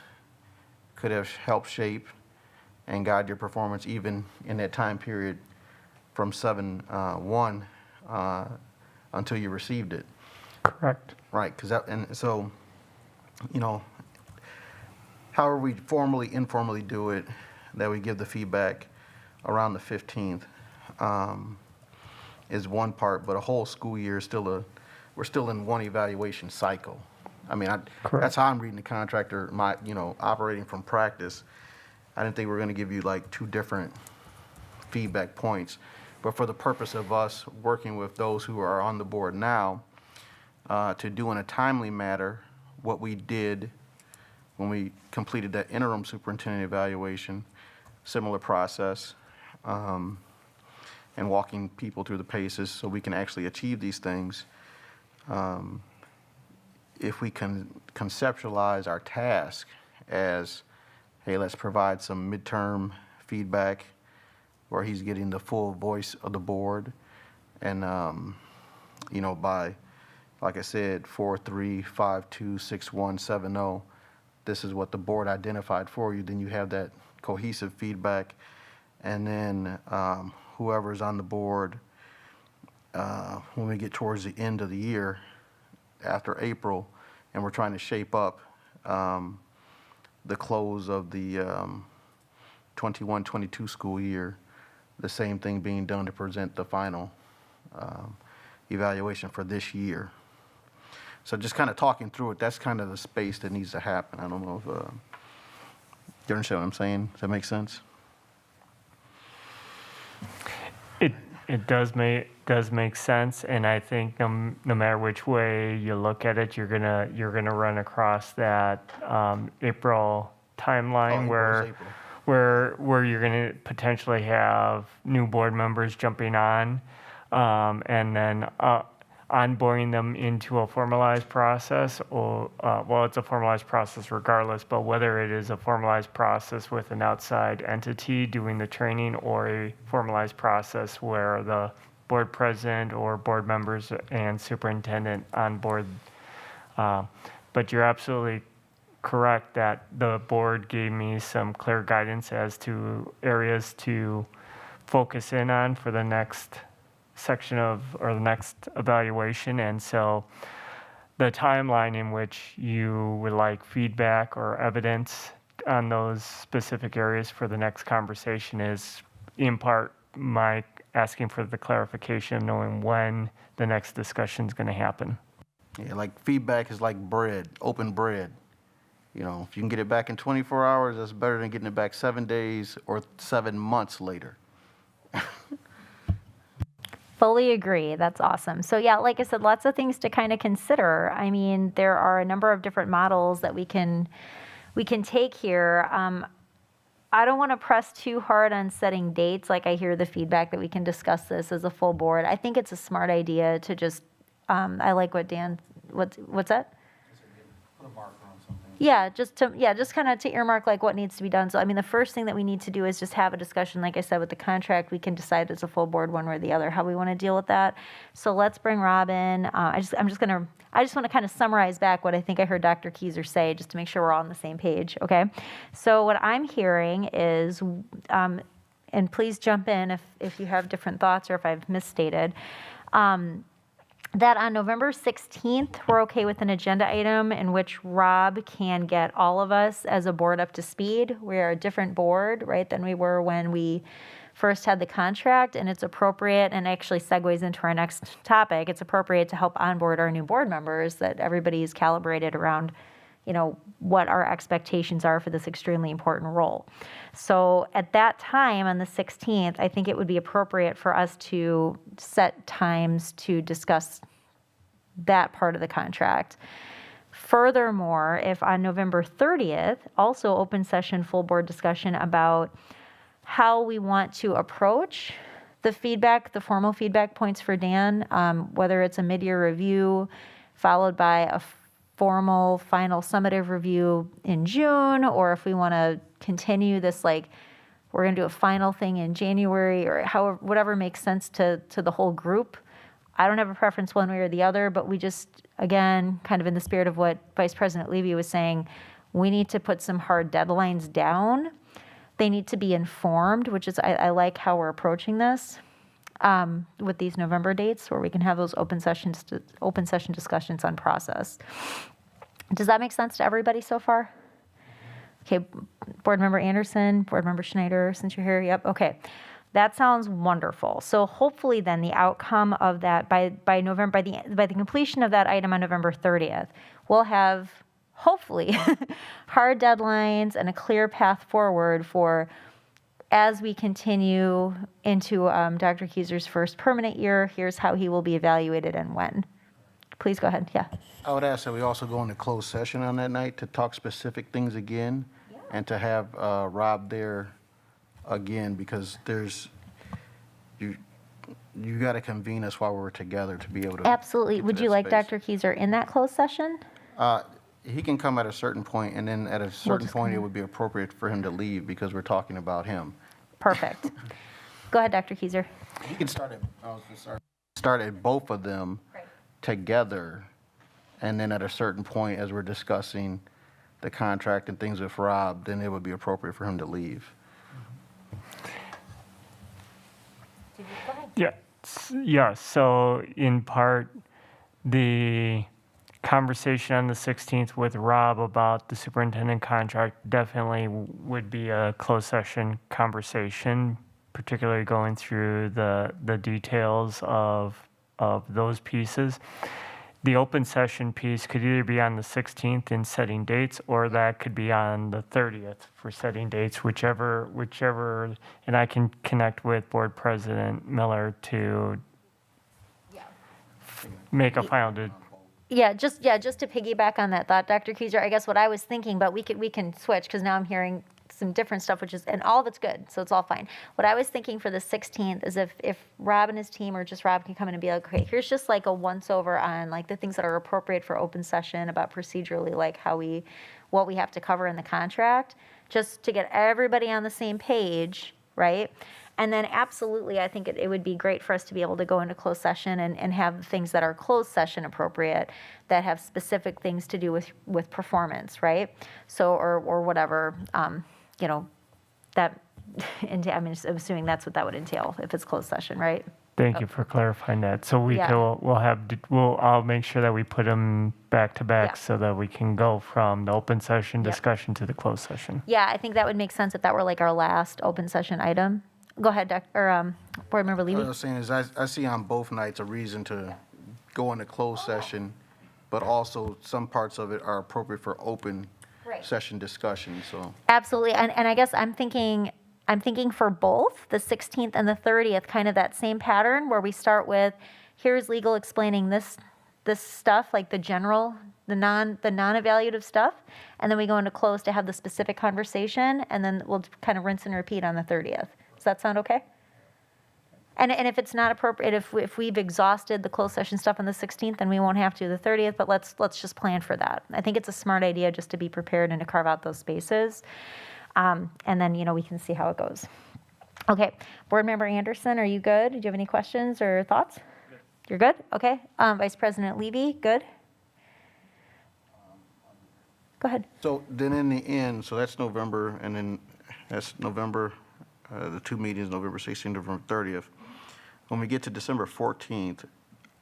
could have helped shape and guide your performance even in that time period from 7/1 until you received it. Correct. Right, and so, however we formally, informally do it, that we give the feedback around the 15th is one part, but a whole school year is we're still in one evaluation cycle. I mean, that's how I'm reading the contract, or operating from practice. I didn't think we were going to give you like 2 different feedback points. But for the purpose of us working with those who are on the board now, to do in a timely manner what we did when we completed that interim superintendent evaluation, similar process, and walking people through the paces so we can actually achieve these things. If we can conceptualize our task as, hey, let's provide some midterm feedback where he's getting the full voice of the board. And, by, like I said, 4-3-5-2-6-1-7-0, this is what the board identified for you. Then you have that cohesive feedback. And then whoever's on the board, when we get towards the end of the year, after April, and we're trying to shape up the close of the 21-22 school year, the same thing being done to present the final evaluation for this year. So just kind of talking through it, that's kind of the space that needs to happen. I don't know if you understand what I'm saying? Does that make sense? It does make sense, and I think no matter which way you look at it, you're gonna run across that April timeline where you're gonna potentially have new board members jumping on, and then onboarding them into a formalized process, or it's a formalized process regardless, but whether it is a formalized process with an outside entity doing the training or a formalized process where the board president or board members and superintendent on board. But you're absolutely correct that the board gave me some clear guidance as to areas to focus in on for the next section or the next evaluation. And so the timeline in which you would like feedback or evidence on those specific areas for the next conversation is in part my asking for the clarification of knowing when the next discussion is going to happen. Yeah, like feedback is like bread, open bread. If you can get it back in 24 hours, that's better than getting it back 7 days or 7 months later. Fully agree. That's awesome. So yeah, like I said, lots of things to kind of consider. I mean, there are a number of different models that we can take here. I don't want to press too hard on setting dates. Like I hear the feedback that we can discuss this as a full board. I think it's a smart idea to just, I like what Dan, what's that? Put a marker on something. Yeah, just kind of to earmark like what needs to be done. So I mean, the first thing that we need to do is just have a discussion. Like I said, with the contract, we can decide as a full board one way or the other how we want to deal with that. So let's bring Rob in. I just want to kind of summarize back what I think I heard Dr. Keyser say, just to make sure we're all on the same page. Okay. So what I'm hearing is, and please jump in if you have different thoughts or if I've misstated. That on November 16th, we're okay with an agenda item in which Rob can get all of us as a board up to speed. We're a different board, right, than we were when we first had the contract, and it's appropriate, and actually segues into our next topic, it's appropriate to help onboard our new board members, that everybody's calibrated around, what our expectations are for this extremely important role. So at that time, on the 16th, I think it would be appropriate for us to set times to discuss that part of the contract. Furthermore, if on November 30th, also open session, full board discussion about how we want to approach the feedback, the formal feedback points for Dan, whether it's a mid-year review followed by a formal final summative review in June, or if we want to continue this, like we're going to do a final thing in January, or however, whatever makes sense to the whole group. I don't have a preference one way or the other, but we just, again, kind of in the spirit of what Vice President Levy was saying, we need to put some hard deadlines down. They need to be informed, which is, I like how we're approaching this with these November dates, where we can have those open session discussions on process. Does that make sense to everybody so far? Okay, Board Member Anderson, Board Member Schneider, since you're here, yep, okay. That sounds wonderful. So hopefully then the outcome of that by the completion of that item on November 30th, we'll have hopefully hard deadlines and a clear path forward for as we continue into Dr. Keyser's first permanent year, here's how he will be evaluated and when. Please go ahead, yeah. I would ask that we also go into closed session on that night to talk specific things again, and to have Rob there again, because you got to convene us while we're together to be able to. Absolutely. get to Would that you like space. Dr. Keyser in that closed session? He can come at a certain point, and then at a certain just point, kinda- it would be appropriate for him to leave because we're talking about him. Perfect. Go ahead, Dr. Keyser. He can start at both of them together, and then at a certain point, as we're discussing the contract and things with Rob, then it would be appropriate for him to leave. Yeah, so in part, the conversation on the 16th with Rob about the superintendent contract definitely would be a closed session conversation, particularly going through the details of those pieces. The open session piece could either be on the 16th in setting dates, or that could be on the 30th for setting dates, whichever, and I can connect with Board President Miller to make a final. Yeah, just to piggyback on that thought, Dr. Keyser, I guess what I was thinking, but we can switch because now I'm hearing some different stuff, and all of it's good, so it's all fine. What I was thinking for the 16th is if Rob and his team, or just Rob, can come in and be like, okay, here's just like a once over on like the things that are appropriate for open session about procedurally, like what we have to cover in the contract, just to get everybody on the same page, right? And then absolutely, I think it would be great for us to be able to go into closed session and have things that are closed session appropriate, that have specific things to do with performance, right? So, or whatever, that, and I'm assuming that's what that would entail if it's closed session, right? Thank you for clarifying that. So Yeah. I'll make sure that we put them back to back Yeah. so that we can go from the open session Yep. discussion to the closed session. Yeah, I think that would make sense if that were like our last open session item. Go ahead, Board Member What I Levy. was saying is I see on both nights a reason to go into closed session, but also some parts of it are appropriate for open Right. session discussion, so. Absolutely, and I guess I'm thinking for both, the 16th and the 30th, kind of that same pattern where we start with, here's legal explaining this stuff, like the general, the non-evaluative stuff, and then we go into close to have the specific conversation, and then we'll kind of rinse and repeat on the 30th. Does that sound okay? And if it's not appropriate, if we've exhausted the closed session stuff on the 16th, then we won't have to the 30th, but let's just plan for that. I think it's a smart idea just to be prepared and to carve out those spaces. And then, we can see how it goes. Okay, Board Member Anderson, are you good? Do you have any questions or thoughts? Good. You're good? Okay. Vice President Levy, good? Go ahead. So then in the end, so that's November, and then that's November, the two meetings, November 16th, November 30th. When we get to December 14th,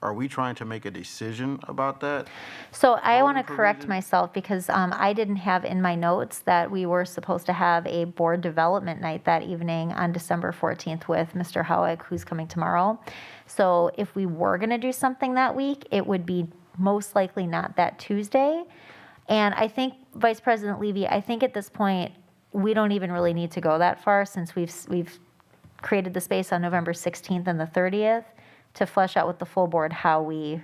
are we trying to make a decision about that? So I want to Voting correct provision? myself because I didn't have in my notes that we were supposed to have a board development night that evening on December 14th with Mr. Howick, who's coming tomorrow. So if we were going to do something that week, it would be most likely not that Tuesday. And I think, Vice President Levy, I think at this point, we don't even really need to go that far since we've created the space on November 16th and the 30th to flesh out with the full board how we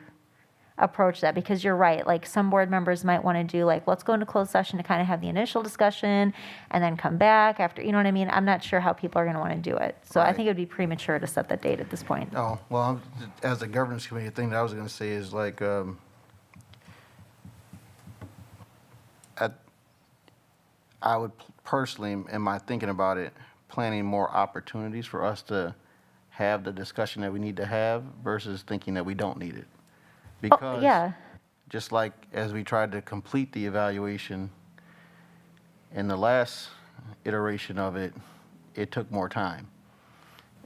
approach that. Because you're right, like some board members might want to do like, let's go into closed session to kind of have the initial discussion and then come back after, you know what I mean? I'm not sure how people are going to want to do it. So I Right. think it would be premature to set that date at this point. Oh, well, as a governance committee, the thing that I was going to say is like, I would personally, in my thinking about it, planning more opportunities for us to have the discussion that we need to have versus thinking that we don't need it. Because yeah. just like as we tried to complete the evaluation in the last iteration of it, it took more time.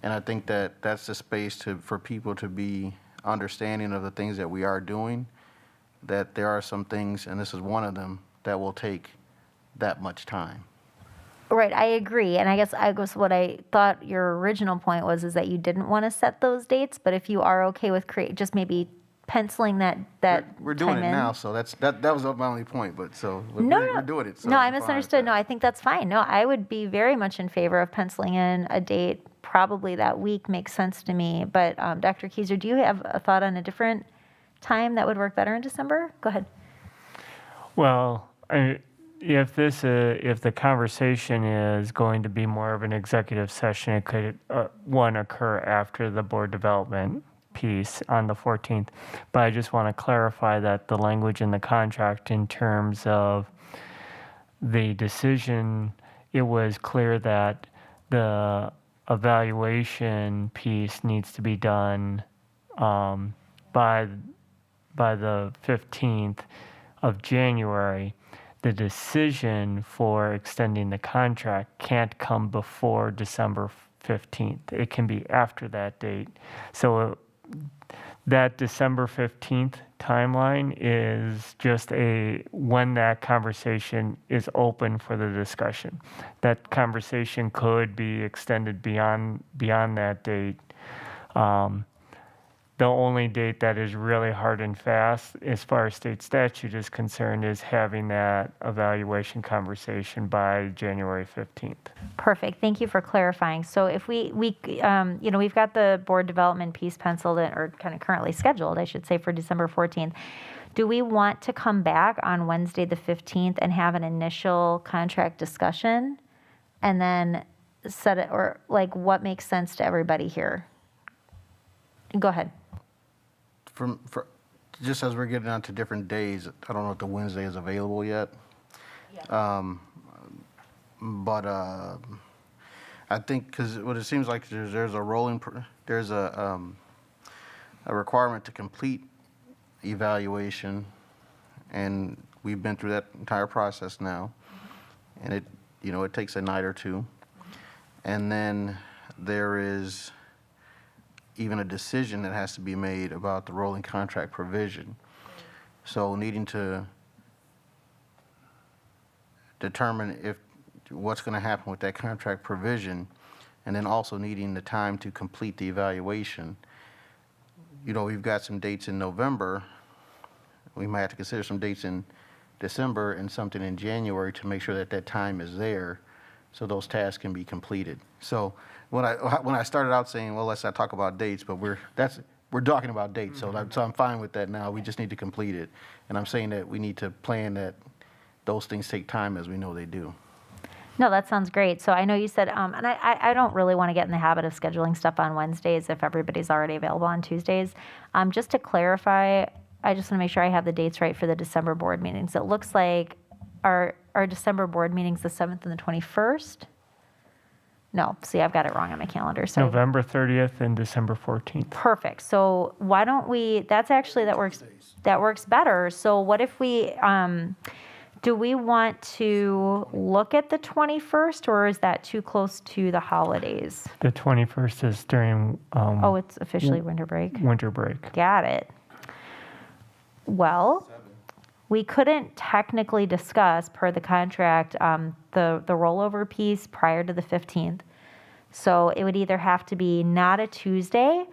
And I think that that's the space for people to be understanding of the things that we are doing, that there are some things, and this is one of them, that will take that much time. Right, I agree. And I guess what I thought your original point was is that you didn't want to set those dates, but if you are okay with just maybe penciling that We're doing time it in. now, so that was my only point, but so No, we're doing it. So no, I I'm fine with misunderstood. that. No, I think that's fine. No, I would be very much in favor of penciling in a date. Probably that week makes sense to me. But Dr. Keiser, do you have a thought on a different time that would work better in December? Go ahead. Well, if the conversation is going to be more of an executive session, it could one occur after the board development piece on the 14th. But I just want to clarify that the language in the contract in terms of the decision, it was clear that the evaluation piece needs to be done by the 15th of January. The decision for extending the contract can't come before December 15th. It can be after that date. So that December 15th timeline is just when that conversation is open for the discussion. That conversation could be extended beyond that date. The only date that is really hard and fast, as far as state statute is concerned, is having that evaluation conversation by January 15th. Perfect. Thank you for clarifying. So if we've got the board development piece penciled in, or kind of currently scheduled, I should say, for December 14th. Do we want to come back on Wednesday the 15th and have an initial contract discussion and then set it, or like what makes sense to everybody here? Go ahead. For just as we're getting on to different days, I don't know if the Wednesday is available yet. But I think because what it seems like there's a requirement to complete evaluation, and we've been through that entire process now, and it takes a night or two, and then there is even a decision that has to be made about the rolling contract provision. So needing to determine what's going to happen with that contract provision, and then also needing the time to complete the evaluation. We've got some dates in November. We might have to consider some dates in December and something in January to make sure that time is there so those tasks can be completed. So when I started out saying, well, let's not talk about dates, but we're talking about dates, so I'm fine with that now. We just need to complete it. And I'm saying that we need to plan that those things take time, as we know they do. No, that sounds great. So I know you said, and I don't really want to get in the habit of scheduling stuff on Wednesdays if everybody's already available on Tuesdays. Just to clarify, I just want to make sure I have the dates right for the December board meetings. It looks like our December board meetings the 7th and the 21st. No, see, I've got it wrong on my calendar. So November 30th and December 14th. perfect. So why don't we? That works better. So what if we? Do we want to look at the 21st, or is that too close to the holidays? The 21st is during Oh, it's officially winter break. winter break. Got it. Well, we couldn't technically discuss, per the contract, the rollover piece prior to the 15th. So it would either have to be not a Tuesday,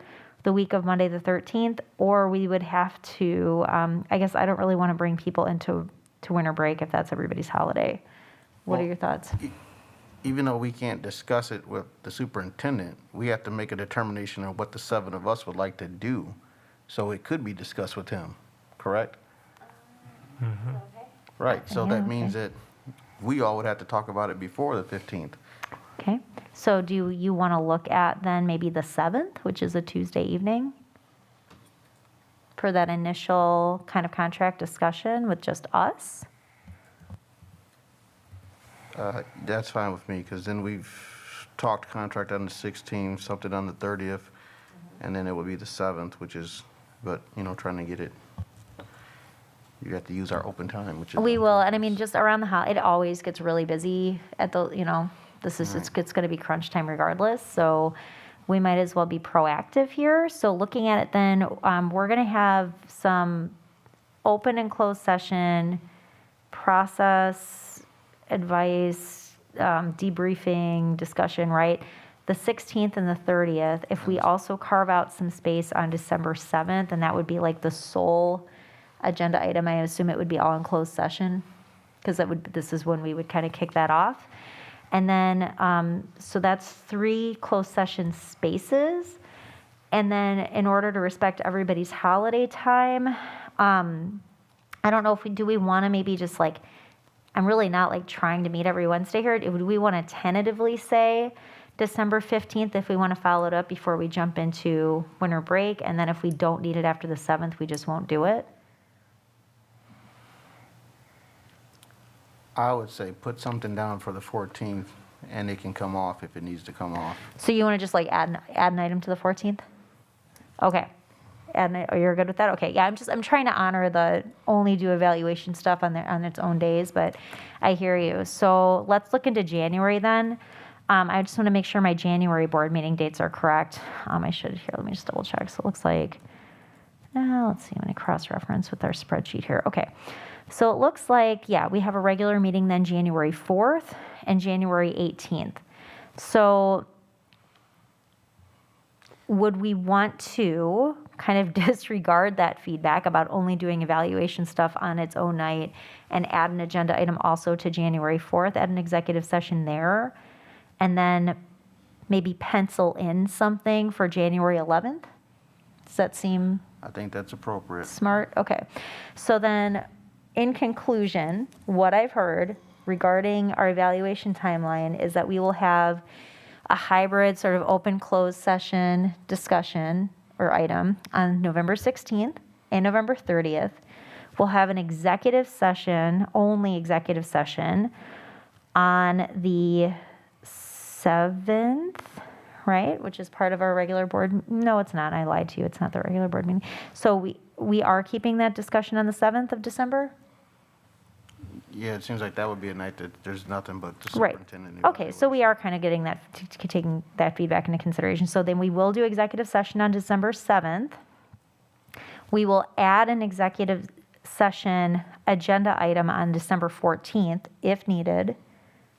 the week of Monday the 13th, or we would have to, I guess I don't really want to bring people into winter break if that's everybody's holiday. What are Well, your thoughts? Even though we can't discuss it with the superintendent, we have to make a determination of what the 7 of us would like to do. So it could be discussed with him, correct? Right, so Yeah, that means that we all would have to talk about it before the 15th. Okay. So do you want to look at then maybe the 7th, which is a Tuesday evening, for that initial kind of contract discussion with just us? That's fine with me, because then we've talked contract on the 16th, something on the 30th, and then it would be the 7th, which is, but, trying to get it, you have to use our open time, which is. We will, and I mean, just around the it always gets really busy at the, it's going to be crunch time regardless, so we might as well be proactive here. So looking at it then, we're going to have some open and closed session, process, advice, debriefing, discussion, right? the 16th and the 30th, if we also carve out some space on December 7th, and that would be like the sole agenda item, I assume it would be all in closed session, because this is when we would kind of kick that off. And then, so that's 3 closed session spaces. And then in order to respect everybody's holiday time, I don't know if do we want to maybe just like, I'm really not like trying to meet every Wednesday here. Would we want to tentatively say December 15th if we want to follow it up before we jump into winter break? And then if we don't need it after the 7th, we just won't do it? I would say put something down for the 14th, and it can come off if it needs to come off. So you want to just like add an item to the 14th? Okay. You're good with that? Okay. Yeah, I'm trying to honor the only do evaluation stuff on its own days, but I hear you. So let's look into January then. I just want to make sure my January board meeting dates are correct. I should here. Let me just double check. So it looks like, let's see, I'm going to cross-reference with our spreadsheet here. Okay. So it looks like, yeah, we have a regular meeting then January 4th and January 18th. So would we want to kind of disregard that feedback about only doing evaluation stuff on its own night and add an agenda item also to January 4th, add an executive session there, and then maybe pencil in something for January 11th? Does that seem I think that's appropriate. smart? Okay. So then, in conclusion, what I've heard regarding our evaluation timeline is that we will have a hybrid sort of open-closed session discussion or item on November 16th and November 30th. We'll have an executive session, only executive session, on the 7th, right? Which is part of our regular board. No, it's not. I lied to you. It's not the regular board meeting. So we are keeping that discussion on the 7th of December? Yeah, it seems like that would be a night that there's nothing but the Right. superintendent. Okay, so we are kind of getting that, taking that feedback into consideration. So then we will do executive session on December 7th. We will add an executive session agenda item on December 14th if needed.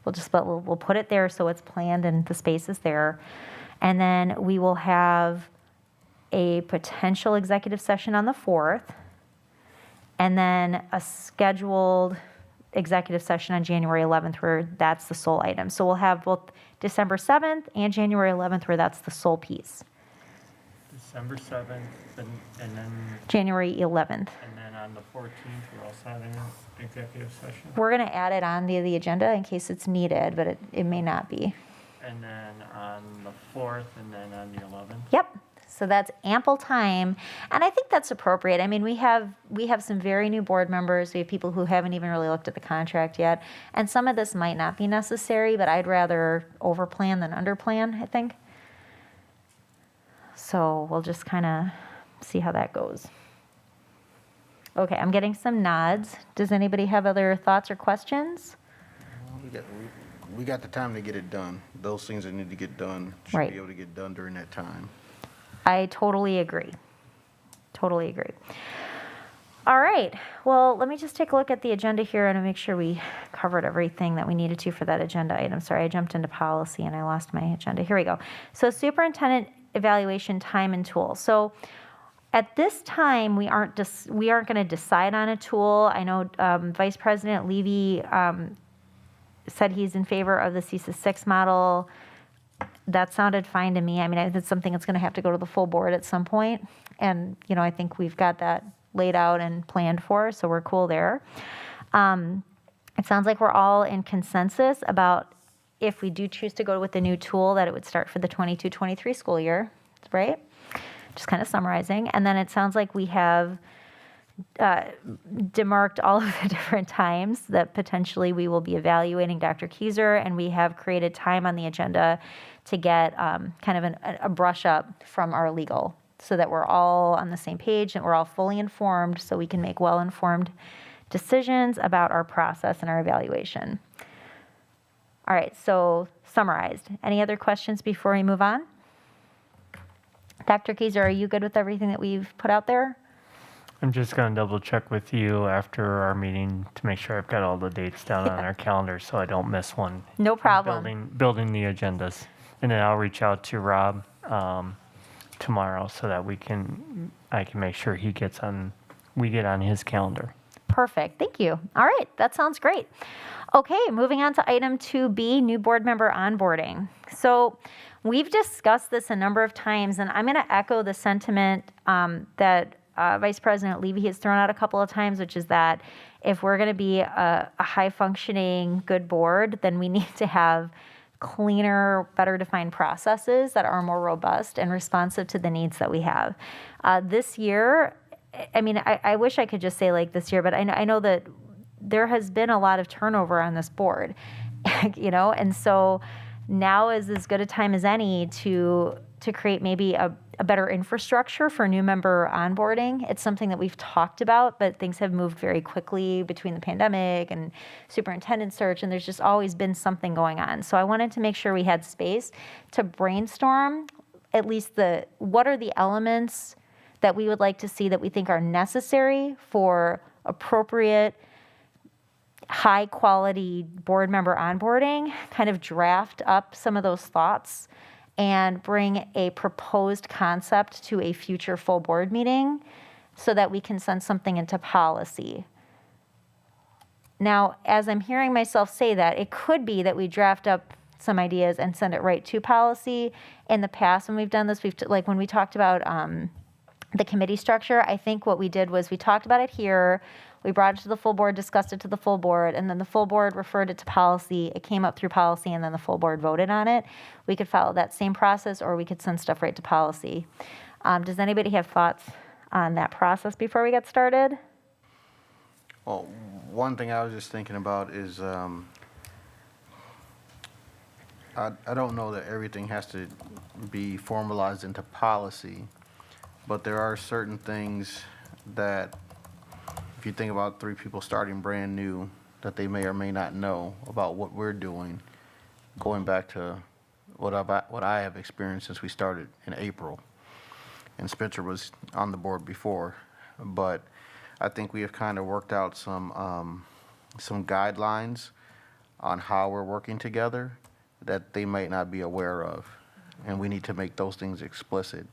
We'll put it there so it's planned and the space is there. And then we will have a potential executive session on the 4th. And then a scheduled executive session on January 11th where that's the sole item. So we'll have both December 7th and January 11th where that's the sole piece. December 7th, and then January 11th. on the 14th, we're also having an executive session. We're going to add it on the agenda in case it's needed, but it may not be. And then on the 4th, and then on the 11th. Yep. So that's ample time. And I think that's appropriate. I mean, we have some very new board members. We have people who haven't even really looked at the contract yet. And some of this might not be necessary, but I'd rather overplan than underplan, I think. So we'll just kind of see how that goes. Okay, I'm getting some nods. Does anybody have other thoughts or questions? We got the time to get it done. Those things that need to get done should Right. be able to get done during that time. I totally agree. Totally agree. All right. Well, let me just take a look at the agenda here and make sure we covered everything that we needed to for that agenda item. Sorry, I jumped into policy and I lost my agenda. Here we go. So superintendent evaluation time and tool. So at this time, we aren't going to decide on a tool. I know Vice President Levy said he's in favor of the CESA 6 model. That sounded fine to me. I mean, it's something that's going to have to go to the full board at some point. And, I think we've got that laid out and planned for, so we're cool there. It sounds like we're all in consensus about if we do choose to go with the new tool, that it would start for the 22-23 school year, right? Just kind of summarizing. And then it sounds like we have demarked all of the different times that potentially we will be evaluating Dr. Keyser, and we have created time on the agenda to get kind of a brush up from our legal so that we're all on the same page and we're all fully informed so we can make well-informed decisions about our process and our evaluation. All right, so summarized. Any other questions before we move on? Dr. Keyser, are you good with everything that we've put out there? I'm just going to double check with you after our meeting to make sure I've got all the dates down on our calendar so I don't miss one. No problem. Building the agendas. and then I'll reach out to Rob tomorrow so that I can make sure we get on his calendar. Perfect. Thank you. All right. That sounds great. Okay. Moving on to item 2B, new board member onboarding. So we've discussed this a number of times, and I'm going to echo the sentiment that Vice President Levy has thrown out a couple of times, which is that if we're going to be a high-functioning, good board, then we need to have cleaner, better defined processes that are more robust and responsive to the needs that we have. This year, I mean, I wish I could just say like this year, but I know that there has been a lot of turnover on this board, you know, and so now is as good a time as any to create maybe a better infrastructure for new member onboarding. It's something that we've talked about, but things have moved very quickly between the pandemic and superintendent search, and there's just always been something going on. So I wanted to make sure we had space to brainstorm at least what are the elements that we would like to see that we think are necessary for appropriate, high quality board member onboarding, kind of draft up some of those thoughts and bring a proposed concept to a future full board meeting so that we can send something into policy. Now, as I'm hearing myself say that, it could be that we draft up some ideas and send it right to policy. In the past, when we've done this, like when we talked about the committee structure, I think what we did was we talked about it here, we brought it to the full board, discussed it to the full board, and then the full board referred it to policy. It came up through policy, and then the full board voted on it. We could follow that same process, or we could send stuff right to policy. Does anybody have thoughts on that process before we get started? Well, one thing I was just thinking about is I don't know that everything has to be formalized into policy, but there are certain things that, if you think about 3 people starting brand new, that they may or may not know about what we're doing, going back to what I have experienced since we started in April. And Spencer was on the board before, but I think we have kind of worked out some guidelines on how we're working together that they might not be aware of. And we need to make those things explicit.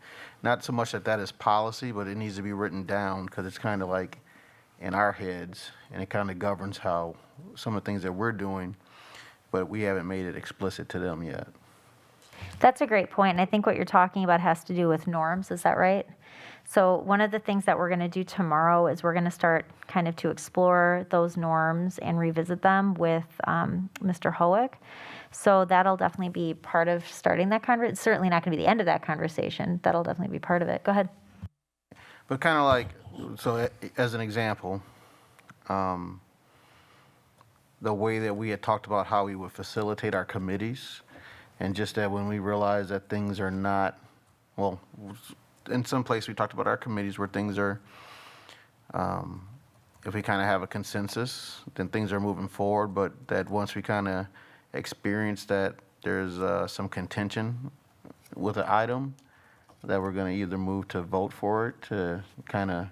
Not so much that is policy, but it needs to be written down because it's kind of like in our heads, and it kind of governs how some of the things that we're doing, but we haven't made it explicit to them yet. That's a great point. And I think what you're talking about has to do with norms. Is that right? So one of the things that we're going to do tomorrow is we're going to start kind of to explore those norms and revisit them with Mr. Hoek. So that'll definitely be part of starting that conversation. It's certainly not going to be the end of that conversation. That'll definitely be part of it. Go ahead. But kind of like, so as an example, the way that we had talked about how we would facilitate our committees, and just that when we realize that things are not, well, in some place we talked about our committees where things are, if we kind of have a consensus, then things are moving forward, but that once we kind of experience that there's some contention with an item, that we're going to either move to vote for it, to kind of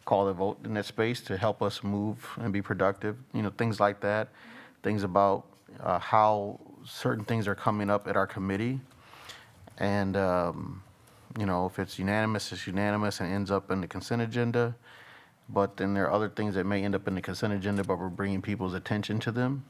call the vote in that space to help us move and be productive, things like that, things about how certain things are coming up at our committee. And, if it's unanimous, it's unanimous and ends up in the consent agenda. But then there are other things that may end up in the consent agenda, but we're bringing people's attention to them.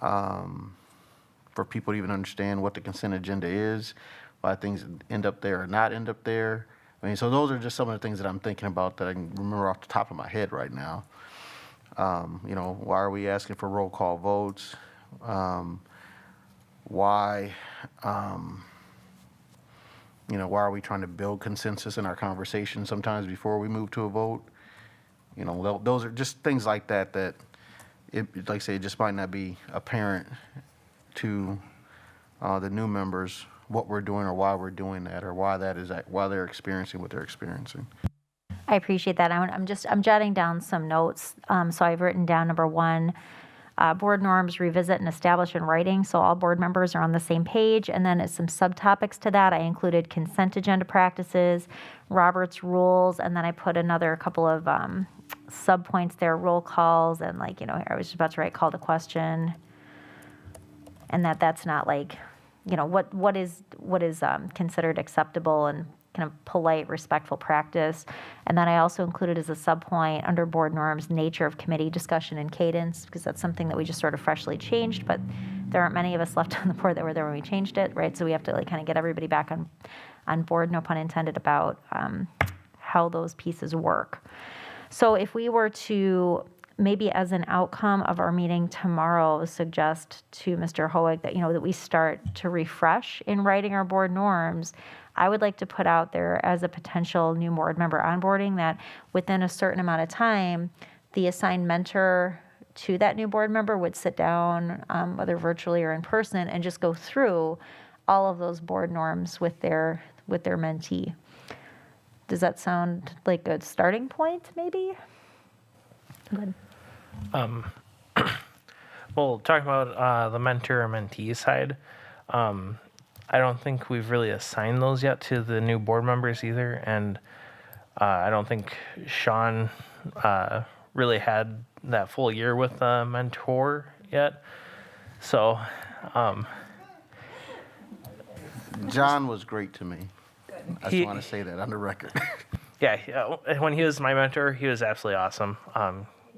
For people to even understand what the consent agenda is, why things end up there or not end up there. I mean, so those are just some of the things that I'm thinking about that I can remember off the top of my head right now. Why are we asking for roll call votes? Why are we trying to build consensus in our conversation sometimes before we move to a vote? Those are just things like that, like I say, it just might not be apparent to the new members what we're doing or why we're doing that or why they're experiencing what they're experiencing. I appreciate that. I'm jotting down some notes. So I've written down number 1, board norms, revisit and establish in writing. So all board members are on the same page. And then as some subtopics to that, I included consent agenda practices, Robert's rules, and then I put another couple of sub-points there, roll calls, and I was just about to write call to question. And that's not like what is considered acceptable and kind of polite, respectful practice. And then I also included as a subpoint under board norms, nature of committee discussion and cadence, because that's something that we just sort of freshly changed, but there aren't many of us left on the board that were there when we changed it, right? So we have to like kind of get everybody back on board, no pun intended, about how those pieces work. So if we were to maybe as an outcome of our meeting tomorrow suggest to Mr. Hoeg that, that we start to refresh in writing our board norms, I would like to put out there as a potential new board member onboarding that within a certain amount of time, the assigned mentor to that new board member would sit down, whether virtually or in person, and just go through all of those board norms with their mentee. Does that sound like a starting point, maybe? Good. Well, talking about the mentor-mentee side, I don't think we've really assigned those yet to the new board members either, and I don't think Sean really had that full year with the mentor yet. So, John was great to me. I He- just want to say that on the record. yeah, when he was my mentor, he was absolutely awesome.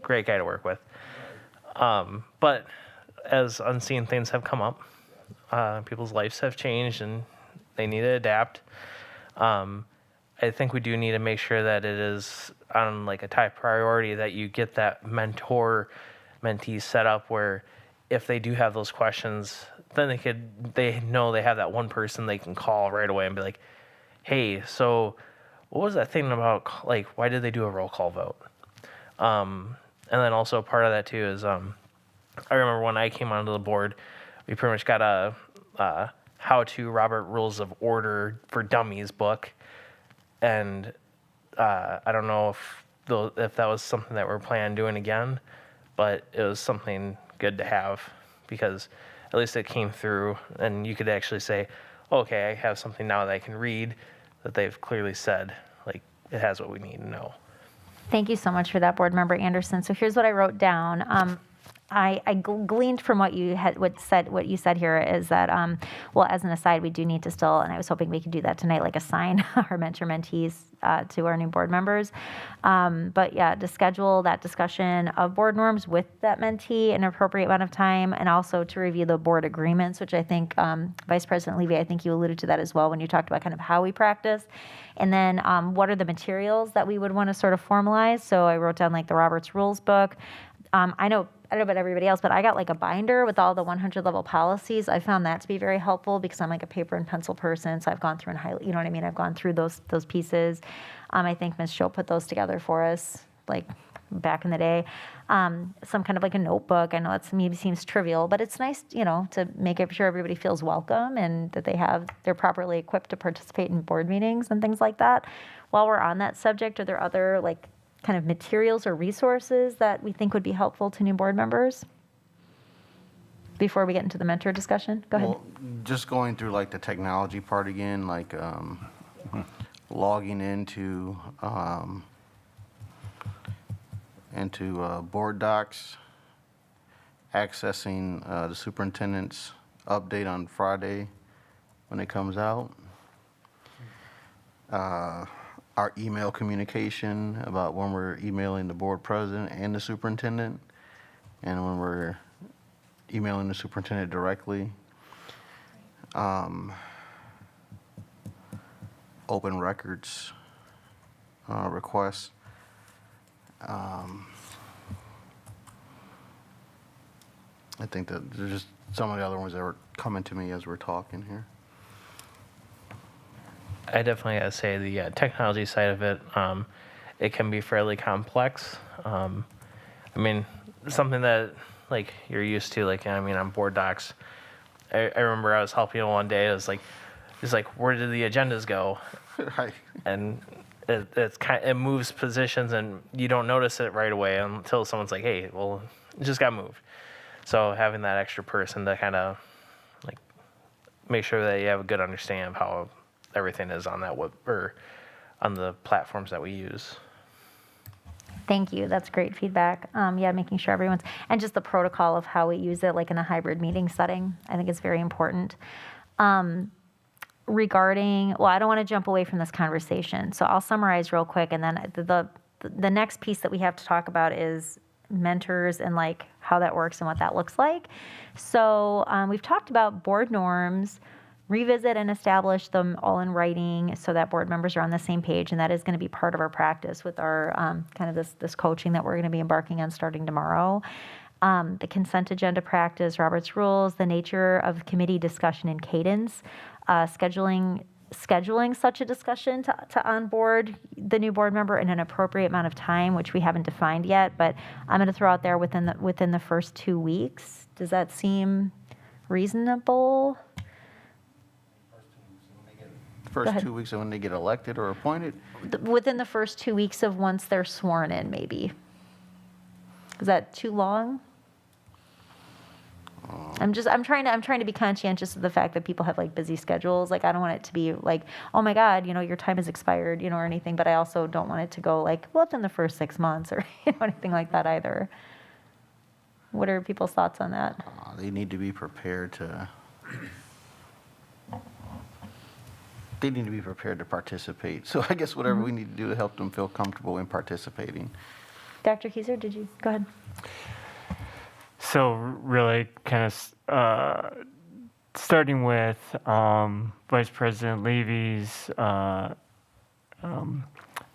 Great guy to work with. But as unseen things have come up, people's lives have changed and they need to adapt. I think we do need to make sure that it is on like a top priority that you get that mentor-mentee set up where if they do have those questions, then they know they have that one person they can call right away and be like, hey, so what was that thing about, like, why did they do a roll call vote? And then also part of that too is, I remember when I came onto the board, we pretty much got a how to Robert Rules of Order for Dummies book. And I don't know if that was something that we're planning on doing again, but it was something good to have because at least it came through and you could actually say, okay, I have something now that I can read that they've clearly said, like it has what we need to know. Thank you so much for that, Board Member Anderson. So here's what I wrote down. I gleaned from what you said here is that, well, as an aside, we do need to still, and I was hoping we could do that tonight, like assign our mentor-mentees to our new board members. But yeah, to schedule that discussion of board norms with that mentee in an appropriate amount of time, and also to review the board agreements, which I think Vice President Levy, I think you alluded to that as well when you talked about kind of how we practice. And then what are the materials that we would want to sort of formalize? So I wrote down like the Roberts Rules book. I don't know about everybody else, but I got like a binder with all the 100 level policies. I found that to be very helpful because I'm like a paper and pencil person. So I've gone through and highlight, you know what I mean? I've gone through those pieces. I think Ms. Scho put those together for us, like back in the day. Some kind of like a notebook. I know it maybe seems trivial, but it's nice, to make sure everybody feels welcome and that they're properly equipped to participate in board meetings and things like that. While we're on that subject, are there other like kind of materials or resources that we think would be helpful to new board members before we get into the mentor discussion? Go ahead. Well, just going through like the technology part again, like logging into board docs, accessing the superintendent's update on Friday when it comes out. Our email communication about when we're emailing the board president and the superintendent, and when we're emailing the superintendent directly. Open records requests. I think that there's just some of the other ones that were coming to me as we're talking here. I definitely gotta say the technology side of it, it can be fairly complex. I mean, something that like you're used to, like on board docs. I remember I was helping you one day. It's like, where did the agendas go? Right. And it moves positions, and you don't notice it right away until someone's like, hey, well, it just got moved. So having that extra person to kind of like make sure that you have a good understanding of how everything is on that or on the platforms that we use. Thank you. That's great feedback. Yeah, making sure and just the protocol of how we use it, like in a hybrid meeting setting, I think is very important. regarding, well, I don't want to jump away from this conversation, so I'll summarize real quick, and then the next piece that we have to talk about is mentors and like how that works and what that looks like. So we've talked about board norms, revisit and establish them all in writing so that board members are on the same page, and that is going to be part of our practice with our kind of this coaching that we're going to be embarking on starting tomorrow. The consent agenda practice, Robert's rules, the nature of committee discussion and cadence, scheduling such a discussion to onboard the new board member in an appropriate amount of time, which we haven't defined yet, but I'm going to throw out there within the first 2 weeks. Does that seem reasonable? First ahead. 2 weeks of when they get elected or appointed? Within the first 2 weeks of once they're sworn in, maybe. Is that too long? I'm trying to be conscientious of the fact that people have like busy schedules. Like I don't want it to be like, oh my God, your time has expired, or anything. But I also don't want it to go like, well, within the first 6 months or anything like that either. What are people's thoughts on that? They need to be prepared to. They need to be prepared to participate. So I guess whatever we need to do to help them feel comfortable in participating. Dr. Kieser, did you go ahead? So really kind of starting with Vice President Levy's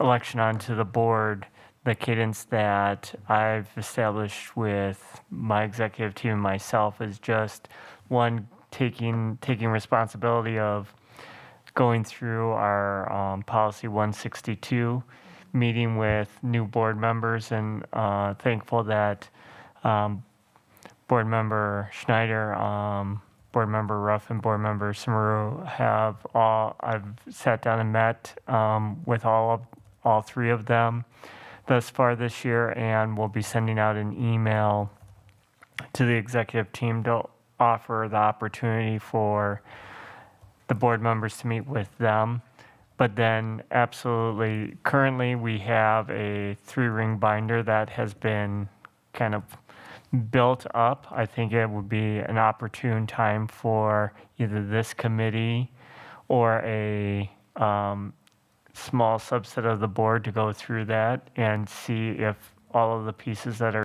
election onto the board, the cadence that I've established with my executive team and myself is just one, taking responsibility of going through our policy 162, meeting with new board members, and thankful that Board Member Schneider, Board Member Ruff, and Board Member Samaru I've sat down and met with all three of them thus far this year, and we'll be sending out an email to the executive team to offer the opportunity for the board members to meet with them. But then absolutely, currently we have a 3-ring binder that has been kind of built up. I think it would be an opportune time for either this committee or a small subset of the board to go through that and see if all of the pieces that are